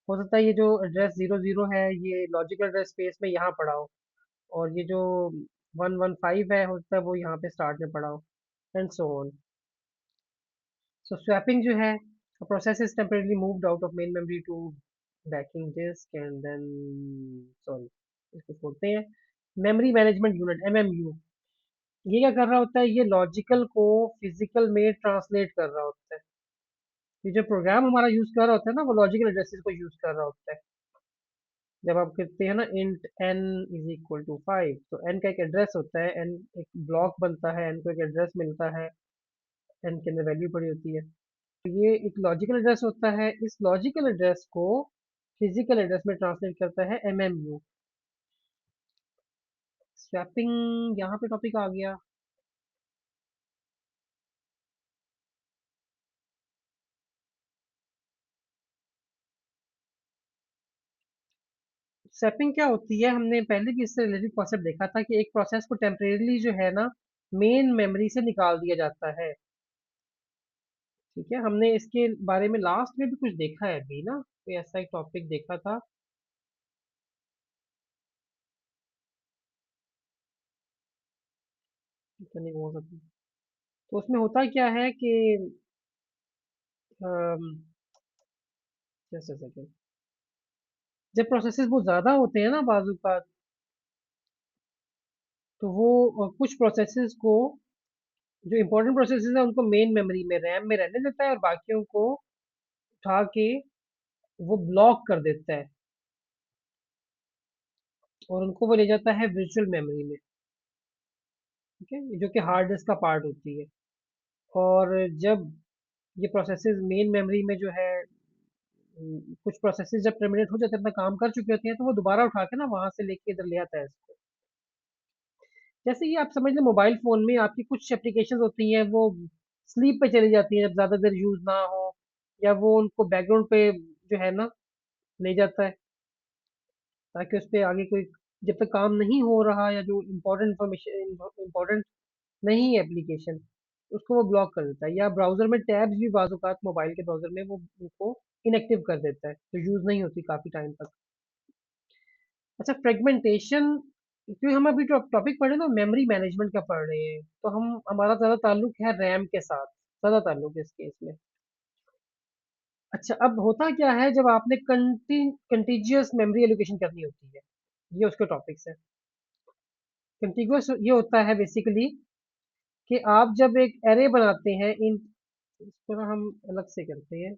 हो सकता है ये जो एड्रेस 00 है ये लॉजिकल एड्रेस स्पेस में यहाँ पड़ा हो, और ये जो 115 है हो सकता है वो यहाँ पे स्टार्ट में पड़ा हो, and so on. So swapping जो है, process is temporarily moved out of main memory to backing disk and then, sorry इसको बोलते हैं मेमोरी मैनेजमेंट यूनिट, एमएमयू। ये क्या कर रहा होता है, ये लॉजिकल को फिजिकल में ट्रांसलेट कर रहा होता है। ये जो प्रोग्राम हमारा यूज कर रहा होता है ना वो लॉजिकल एड्रेसेस को यूज कर रहा होता है। जब आप कहते हैं ना int n is equal to 5, तो n का एक एड्रेस होता है, n एक ब्लॉक बनता है, n को एक एड्रेस मिलता है, n के अंदर वैल्यू पड़ी होती है। तो ये एक लॉजिकल एड्रेस होता है, इस लॉजिकल एड्रेस को फिजिकल एड्रेस में ट्रांसलेट करता है एमएमयू। स्वैपिंग यहाँ पे टॉपिक आ गया। स्वैपिंग क्या होती है, हमने पहले भी इससे रिलेटेड कॉन्सेप्ट देखा था कि एक प्रोसेस को टेम्परेली जो है ना मेन मेमोरी से निकाल दिया जाता है। ठीक है, हमने इसके बारे में लास्ट में भी कुछ देखा है अभी ना, कोई ऐसा एक टॉपिक देखा था। पता नहीं कौन सा था। तो उसमें होता क्या है कि जैसे सेकेंड, जब प्रोसेसेस बहुत ज्यादा होते हैं ना बाजू का, तो वो कुछ प्रोसेसेस को, जो इंपॉर्टेंट प्रोसेसेस है उनको मेन मेमोरी में रैम में रहने देता है और बाकियों को उठा के वो ब्लॉक कर देता है, और उनको वो ले जाता है वर्चुअल मेमोरी में। ठीक है, जो कि हार्ड डिस्क का पार्ट होती है। और जब ये प्रोसेसेस मेन मेमोरी में जो है, कुछ प्रोसेसेस जब टर्मिनेट हो जाते हैं अपना काम कर चुके होते हैं, तो वो दोबारा उठा के ना वहां से लेके इधर ले आता है इसको। जैसे कि आप समझ लें मोबाइल फोन में आपकी कुछ एप्लीकेशंस होती हैं वो स्लीप पे चली जाती हैं जब ज्यादा देर यूज ना हो, या वो उनको बैकग्राउंड पे जो है ना ले जाता है, ताकि उस पे आगे कोई, जब तक काम नहीं हो रहा या जो इम्पोर्टेंट इंफॉर्मेशन इम्पोर्टेंट नहीं है एप्लीकेशन, उसको वो ब्लॉक कर देता है। या ब्राउजर में टैब्स भी बाज़ औक़ात मोबाइल के ब्राउजर में वो उनको इनएक्टिव कर देता है, तो यूज नहीं होती काफी टाइम तक। अच्छा फ्रेगमेंटेशन, क्योंकि हम अभी टॉपिक पढ़ रहे हैं ना मेमोरी मैनेजमेंट का पढ़ रहे हैं, तो हम हमारा ज़्यादा ताल्लुक है रैम के साथ, ज़्यादा ताल्लुक है इस केस में। अच्छा अब होता क्या है जब आपने कंटीजियस मेमोरी एलोकेशन करनी होती है, ये उसके टॉपिक्स है। कंटीग्यूअस ये होता है बेसिकली कि आप जब एक एरे बनाते हैं इन, इसको ना हम अलग से करते हैं।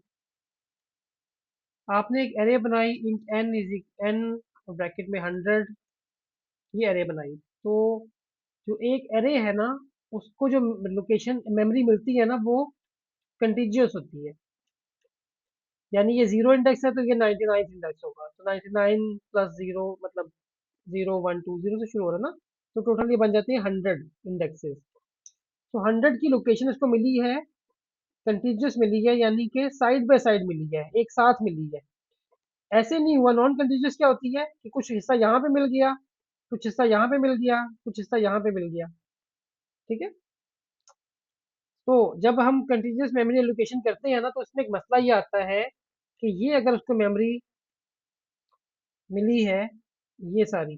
आपने एक एरे बनाई int N is N bracket में 100, ये एरे बनाई, तो जो एक एरे है ना उसको जो लोकेशन मेमोरी मिलती है ना वो कंटीजियस होती है। यानी ये जीरो इंडेक्स है तो ये 99 इंडेक्स होगा, तो 99 प्लस जीरो मतलब 0 1 2 0 से शुरू हो रहा है ना, तो टोटल ये बन जाती है 100 इंडेक्सेस। तो 100 की लोकेशन इसको मिली है, कंटीजियस मिली है, यानी कि साइड बाय साइड मिली है, एक साथ मिली है। ऐसे नहीं हुआ, नॉन कंटीजियस क्या होती है कि कुछ हिस्सा यहाँ पे मिल गया, कुछ हिस्सा यहाँ पे मिल गया, कुछ हिस्सा यहाँ पे मिल गया। ठीक है, तो जब हम कंटीन्यूअस मेमोरी एलोकेशन करते हैं ना तो इसमें एक मसला ये आता है कि ये अगर उसको मेमोरी मिली है ये सारी,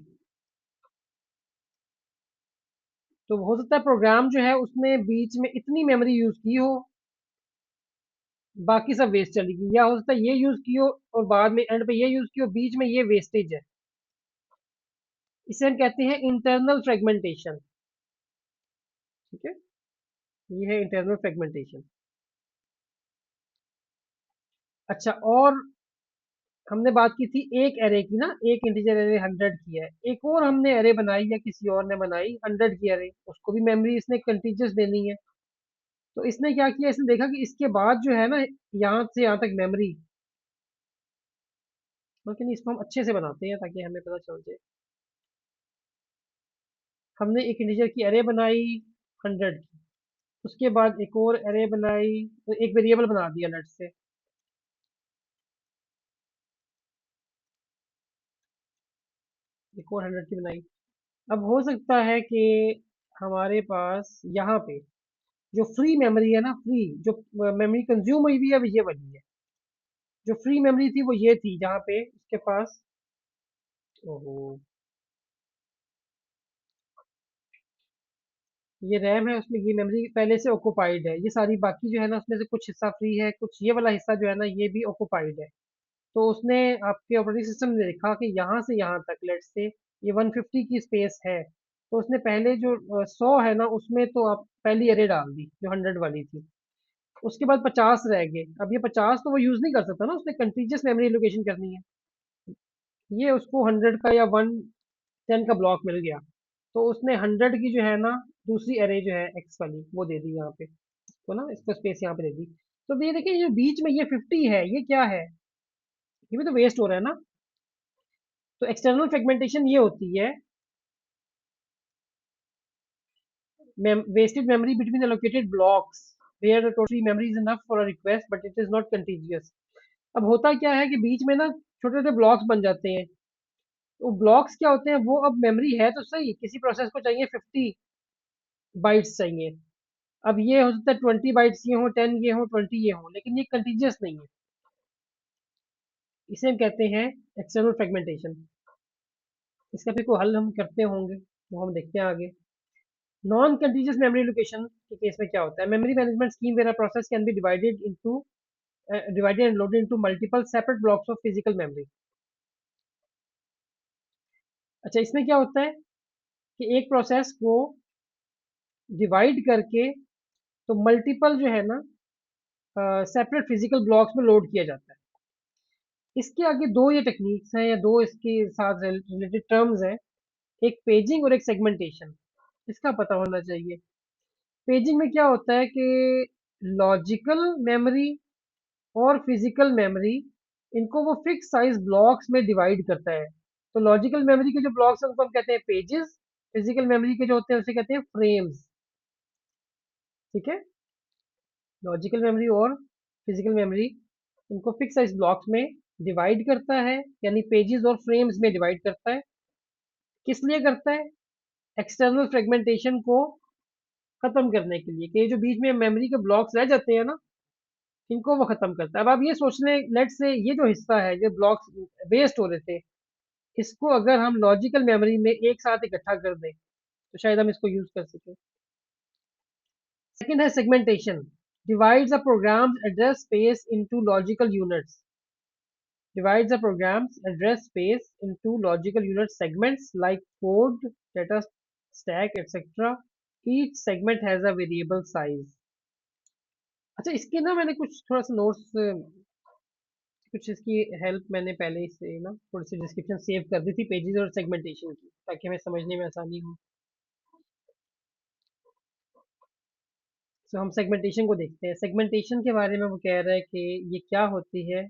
तो हो सकता है प्रोग्राम जो है उसने बीच में इतनी मेमोरी यूज की हो, बाकी सब वेस्ट चली गई, या हो सकता है ये यूज की हो और बाद में एंड पे ये यूज की हो, बीच में ये वेस्टेज है। इसे हम कहते हैं इंटरनल फ्रेगमेंटेशन। ठीक है, ये है इंटरनल फ्रेगमेंटेशन। अच्छा और हमने बात की थी एक एरे की ना, एक इंटीजर एरे 100 की है, एक और हमने एरे बनाई या किसी और ने बनाई 100 की एरे, उसको भी मेमोरी इसने कंटीजियस देनी है। तो इसने क्या किया, इसने देखा कि इसके बाद जो है ना, यहाँ से यहाँ तक मेमोरी, लेकिन इसको हम अच्छे से बनाते हैं ताकि हमें पता चल जाए। हमने एक इंटीजर की एरे बनाई 100 की, उसके बाद एक और एरे बनाई, तो एक वेरिएबल बना दिया लेट से, एक और 100 की बनाई। अब हो सकता है कि हमारे पास यहाँ पे जो फ्री मेमोरी है ना, फ्री जो मेमोरी कंज्यूम हुई भी है वो ये वाली है। जो फ्री मेमोरी थी वो ये थी, जहाँ पे उसके पास, ओहो, ये रैम है, उसमें ये मेमोरी पहले से ऑक्यूपाइड है, ये सारी बाकी जो है ना उसमें से कुछ हिस्सा फ्री है, कुछ ये वाला हिस्सा जो है ना ये भी ऑक्यूपाइड है। तो उसने, आपके ऑपरेटिंग सिस्टम ने देखा कि यहाँ से यहाँ तक लेट्स से ये 150 की स्पेस है, तो उसने पहले जो 100 है ना उसमें तो आप पहली अरे डाल दी जो 100 वाली थी, उसके बाद 50 रह गए। अब ये 50 तो वो यूज नहीं कर सकता ना, उसने कंटीजियस मेमोरी लोकेशन करनी है। ये उसको 100 का या 110 का ब्लॉक मिल गया, तो उसने 100 की जो है ना दूसरी अरे जो है एक्स वाली वो दे दी यहाँ पे, तो ना इसको स्पेस यहाँ पे दे दी। तो ये देखिए जो बीच में ये 50 है ये क्या है, ये भी तो वेस्ट हो रहा है ना। तो एक्सटर्नल फ्रेगमेंटेशन ये होती है, wasted memory between allocated blocks where the total memory is enough for a request but it is not contiguous। अब होता क्या है कि बीच में ना छोटे छोटे ब्लॉक्स बन जाते हैं, वो ब्लॉक्स क्या होते हैं, वो अब मेमोरी है तो सही, किसी प्रोसेस को चाहिए 50 बाइट्स चाहिए, अब ये हो सकता है 20 बाइट्स ये हो, 10 ये हो, 20 ये हो, लेकिन ये कंटीजियस नहीं है। इसे हम कहते हैं एक्सटर्नल फ्रेगमेंटेशन। इसका फिर कोई हल हम करते होंगे, वो हम देखते हैं आगे। नॉन कंटीजियस मेमोरी लोकेशन के केस में क्या होता है, memory management scheme where process can be divided and loaded into multiple separate blocks of physical memory। अच्छा, इसमें क्या होता है कि एक प्रोसेस को डिवाइड करके तो मल्टीपल जो है ना सेपरेट फिजिकल ब्लॉक्स में लोड किया जाता है। इसके आगे दो ये टेक्निक्स हैं या दो इसके साथ रिलेटेड टर्म्स हैं, एक पेजिंग और एक सेगमेंटेशन, इसका पता होना चाहिए। पेजिंग में क्या होता है कि लॉजिकल मेमोरी और फिजिकल मेमोरी, इनको वो फिक्स साइज ब्लॉक्स में डिवाइड करता है। तो लॉजिकल मेमोरी के जो ब्लॉक्स हैं उनको हम कहते हैं पेजेस, फिजिकल मेमोरी के जो होते हैं उसे कहते हैं फ्रेम्स। ठीक है, लॉजिकल मेमोरी और फिजिकल मेमोरी, इनको फिक्स साइज ब्लॉक्स में डिवाइड करता है, यानी पेजेस और फ्रेम्स में डिवाइड करता है। किस लिए करता है, एक्सटर्नल फ्रेगमेंटेशन को खत्म करने के लिए, कि ये जो बीच में मेमोरी के ब्लॉक्स रह जाते हैं ना इनको वो खत्म करता है। अब आप ये सोच लें, लेट से ये जो हिस्सा है, ये ब्लॉक्स वेस्ट हो रहे थे, इसको अगर हम लॉजिकल मेमोरी में एक साथ इकट्ठा कर दें तो शायद हम इसको यूज कर सकें। सेकंड है segmentation, divides a program's address space into logical units, divides a program's address space into logical unit segments like code, data stack, etc. Each segment has a variable size। अच्छा, इसके ना मैंने कुछ थोड़ा सा नोट्स, कुछ इसकी हेल्प मैंने पहले से ना थोड़ी सी डिस्क्रिप्शन सेव कर दी थी पेजेस और सेगमेंटेशन की, ताकि हमें समझने में आसानी हो। तो हम सेगमेंटेशन को देखते हैं। सेगमेंटेशन के बारे में वो कह रहा है कि ये क्या होती है।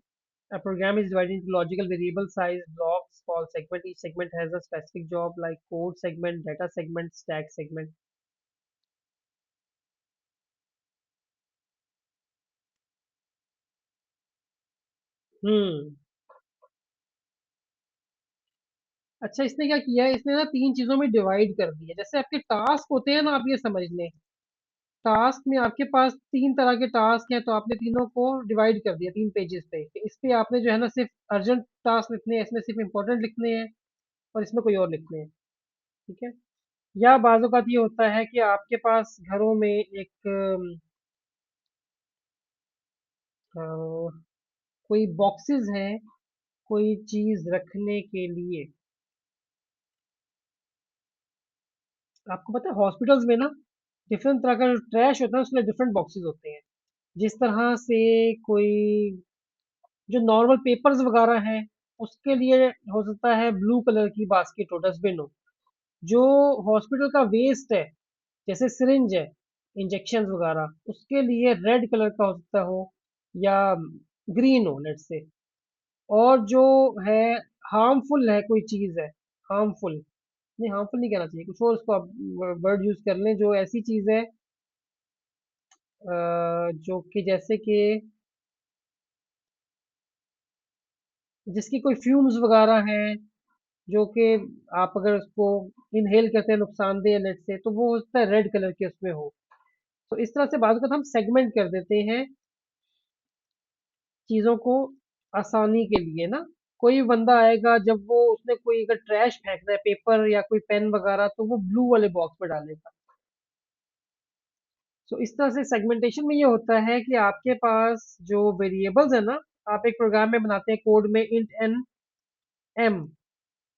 A program is divided into logical variable size blocks called segment. Each segment has a specific job like code segment, data segment, stack segment। हम्म। अच्छा, इसने क्या किया है, इसने ना तीन चीजों में डिवाइड कर दिया। जैसे आपके टास्क होते हैं ना, आप ये समझ लें, टास्क में आपके पास तीन तरह के टास्क हैं, तो आपने तीनों को डिवाइड कर दिया तीन पेजेस पे, कि इस पे आपने जो है ना सिर्फ अर्जेंट टास्क लिखने हैं, इसमें सिर्फ इंपॉर्टेंट लिखने हैं, और इसमें कोई और लिखने हैं। ठीक है, या बाज़ औक़ात ये होता है कि आपके पास घरों में एक कोई बॉक्सेस हैं, कोई चीज़ रखने के लिए। आपको पता है हॉस्पिटल्स में ना डिफरेंट तरह का जो ट्रैश होता है उसमें डिफरेंट बॉक्सेस होते हैं। जिस तरह से कोई जो नॉर्मल पेपर्स वगैरह हैं उसके लिए हो सकता है ब्लू कलर की बास्केट हो, डस्टबिन हो। जो हॉस्पिटल का वेस्ट है, जैसे सिरिंज है, इंजेक्शन वगैरह, उसके लिए रेड कलर का हो सकता हो, या ग्रीन हो लेट्स से। और जो है हार्मफुल है, कोई चीज है हार्मफुल, नहीं हार्मफुल नहीं कहना चाहिए, कुछ और उसको आप वर्ड यूज कर लें, जो ऐसी चीज है जो कि जैसे कि जिसकी कोई फ्यूम्स वगैरह हैं, जो कि आप अगर उसको इनहेल करते हैं नुकसानदेह लेट से, तो वो होता है रेड कलर के उसमें हो। तो इस तरह से बाजू का हम सेगमेंट कर देते हैं चीजों को आसानी के लिए ना। कोई बंदा आएगा, जब वो उसने कोई अगर ट्रैश फेंकना है, पेपर या कोई पेन वगैरह, तो वो ब्लू वाले बॉक्स में डालेगा। सो इस तरह से सेगमेंटेशन में ये होता है कि आपके पास जो वेरिएबल्स है ना, आप एक प्रोग्राम में बनाते हैं कोड में इंट एन एम।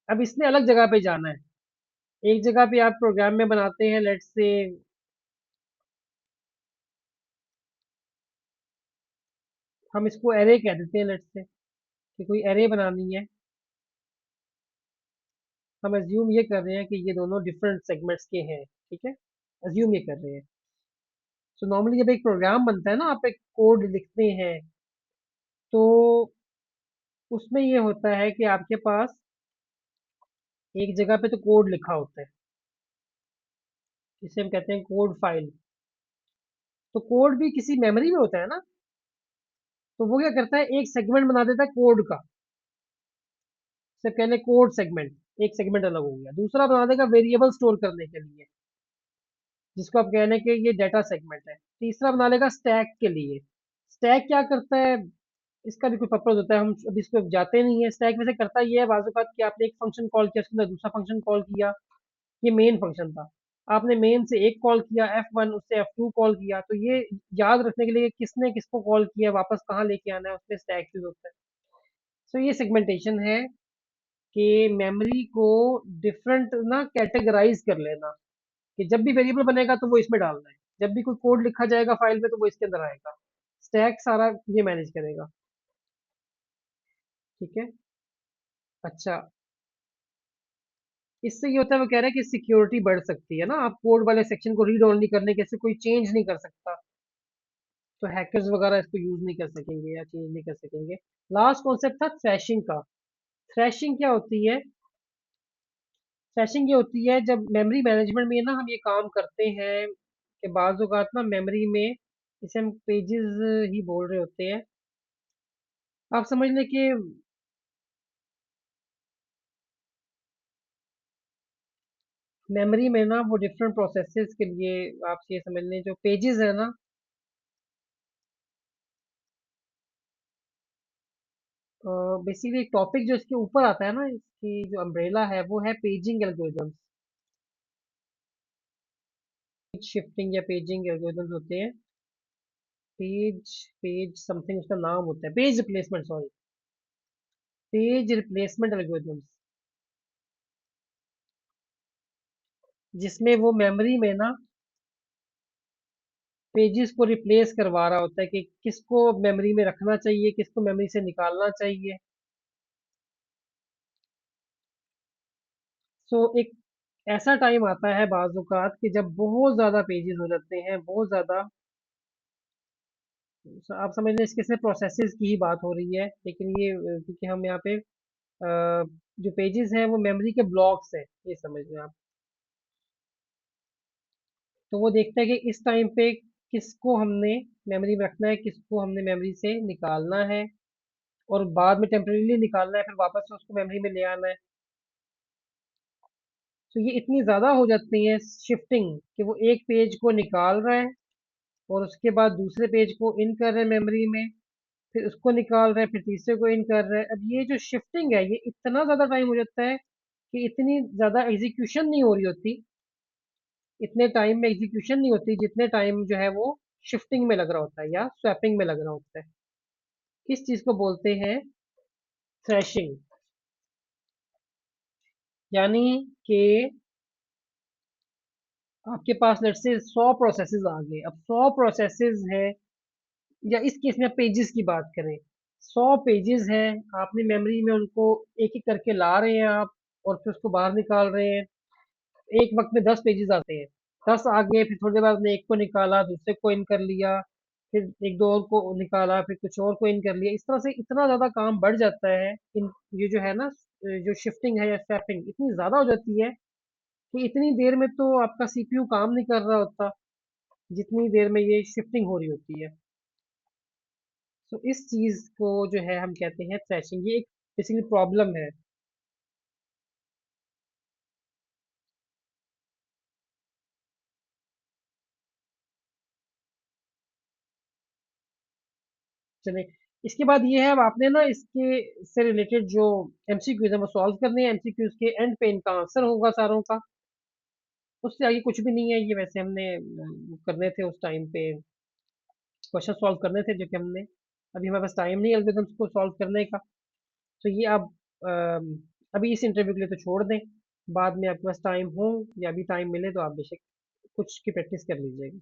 अब इसने अलग जगह पे जाना है। एक जगह पे आप प्रोग्राम में बनाते हैं लेट्स से, हम इसको एरे कह देते हैं लेट्स से, कि कोई एरे बनानी है। हम अज्यूम ये कर रहे हैं कि ये दोनों डिफरेंट सेगमेंट्स के हैं, ठीक है, अज्यूम ये कर रहे हैं। सो नॉर्मली जब एक प्रोग्राम बनता है ना, आप एक कोड लिखते हैं, तो उसमें ये होता है कि आपके पास एक जगह पे तो कोड लिखा होता है, जिसे हम कहते हैं कोड फाइल। तो कोड भी किसी मेमोरी में होता है ना, तो वो क्या करता है, एक सेगमेंट बना देता है कोड का। जैसे पहले कोड सेगमेंट, एक सेगमेंट अलग हो गया, दूसरा बना देगा वेरिएबल स्टोर करने के लिए, जिसको आप कहने के ये डाटा सेगमेंट है। तीसरा बना लेगा स्टैक के लिए। स्टैक क्या करता है, इसका भी कोई पर्पज होता है, हम अभी इसको जाते नहीं है। स्टैक वैसे करता ये है बाजू बात कि आपने एक फंक्शन कॉल किया, उसके अंदर दूसरा फंक्शन कॉल किया। ये मेन फंक्शन था, आपने मेन से एक कॉल किया F1, उससे F2 कॉल किया, तो ये याद रखने के लिए कि किसने किसको कॉल किया, वापस कहाँ लेके आना है, उसमें स्टैक यूज होता है। सो ये सेगमेंटेशन है कि मेमोरी को डिफरेंट ना कैटेगराइज कर लेना, कि जब भी वेरिएबल बनेगा तो वो इसमें डालना है, जब भी कोई कोड लिखा जाएगा फाइल में तो वो इसके अंदर आएगा। स्टैक सारा ये मैनेज करेगा, ठीक है। अच्छा, इससे ये होता है, वो कह रहा है कि सिक्योरिटी बढ़ सकती है ना, आप कोड वाले सेक्शन को रीड ओनली करने के से कोई चेंज नहीं कर सकता, तो हैकर्स वगैरह इसको यूज नहीं कर सकेंगे या चेंज नहीं कर सकेंगे। लास्ट कॉन्सेप्ट था थ्रैशिंग का। थ्रैशिंग क्या होती है, थ्रैशिंग ये होती है जब मेमोरी मैनेजमेंट में ना हम ये काम करते हैं कि बाज़ औक़ात ना मेमोरी में, इसे हम पेजेस ही बोल रहे होते हैं, आप समझ लें कि मेमोरी में ना वो डिफरेंट प्रोसेसेस के लिए, आप ये समझ लें जो पेजेस है ना, बेसिकली एक टॉपिक जो इसके ऊपर आता है ना, इसकी जो अम्ब्रेला है वो है पेजिंग एल्गोरिदम्स। शिफ्टिंग या पेजिंग एल्गोरिदम्स होते हैं। पेज पेज समथिंग उसका नाम होता है, page replacement, sorry, page replacement algorithms, जिसमें वो मेमोरी में ना पेजेस को रिप्लेस करवा रहा होता है कि किसको मेमोरी में रखना चाहिए, किसको मेमोरी से निकालना चाहिए। सो एक ऐसा टाइम आता है बाज़-औक़ात कि जब बहुत ज़्यादा पेजेस हो जाते हैं, बहुत ज़्यादा। आप समझ लें इसके सिर्फ प्रोसेसेस की ही बात हो रही है, लेकिन ये क्योंकि हम यहाँ पे जो पेजेस हैं वो मेमोरी के ब्लॉक्स हैं, ये समझ लें आप। तो वो देखता है कि इस टाइम पे किसको हमने मेमोरी में रखना है, किसको हमने मेमोरी से निकालना है, और बाद में टेम्परेरीली निकालना है, फिर वापस से उसको मेमोरी में ले आना है। तो ये इतनी ज़्यादा हो जाती है शिफ्टिंग कि वो एक पेज को निकाल रहा है, और उसके बाद दूसरे पेज को इन कर रहा है मेमोरी में, फिर उसको निकाल रहा है, फिर तीसरे को इन कर रहा है। अब ये जो शिफ्टिंग है, ये इतना ज़्यादा टाइम हो जाता है कि इतनी ज़्यादा एग्जीक्यूशन नहीं हो रही होती, इतने टाइम में एग्जीक्यूशन नहीं होती जितने टाइम जो है वो शिफ्टिंग में लग रहा होता है या स्वैपिंग में लग रहा होता है। किस चीज़ को बोलते हैं, थ्रैशिंग। यानी कि आपके पास लेट्स से 100 प्रोसेसेस आ गए, अब 100 प्रोसेसेस है, या इस केस में पेजेस की बात करें, 100 पेजेस हैं, आपने मेमोरी में उनको एक एक करके ला रहे हैं आप, और फिर उसको बाहर निकाल रहे हैं। एक वक्त में 10 पेजेस आते हैं, 10 आ गए, फिर थोड़ी देर बाद आपने एक को निकाला, दूसरे को इन कर लिया, फिर एक दो और को निकाला, फिर कुछ और को इन कर लिया। इस तरह से इतना ज्यादा काम बढ़ जाता है। इन ये जो है ना, जो शिफ्टिंग है या स्वैपिंग इतनी ज्यादा हो जाती है कि इतनी देर में तो आपका सीपीयू काम नहीं कर रहा होता, जितनी देर में ये शिफ्टिंग हो रही होती है। तो इस चीज को जो है हम कहते हैं थ्रैशिंग, ये एक बेसिकली प्रॉब्लम है। चले, इसके बाद ये है, अब आपने ना इसके से रिलेटेड जो एमसीक्यूज है वो सॉल्व करने हैं। एमसीक्यूज के एंड पे इनका आंसर होगा सारों का, उससे आगे कुछ भी नहीं है। ये वैसे हमने करने थे उस टाइम पे, क्वेश्चन सॉल्व करने थे जो कि हमने, अभी हमारे पास टाइम नहीं है एल्गोरिथम्स को सॉल्व करने का। तो ये आप अभी इस इंटरव्यू के लिए तो छोड़ दें, बाद में आपके पास टाइम हो या अभी टाइम मिले तो आप बेशक कुछ की प्रैक्टिस कर लीजिएगा।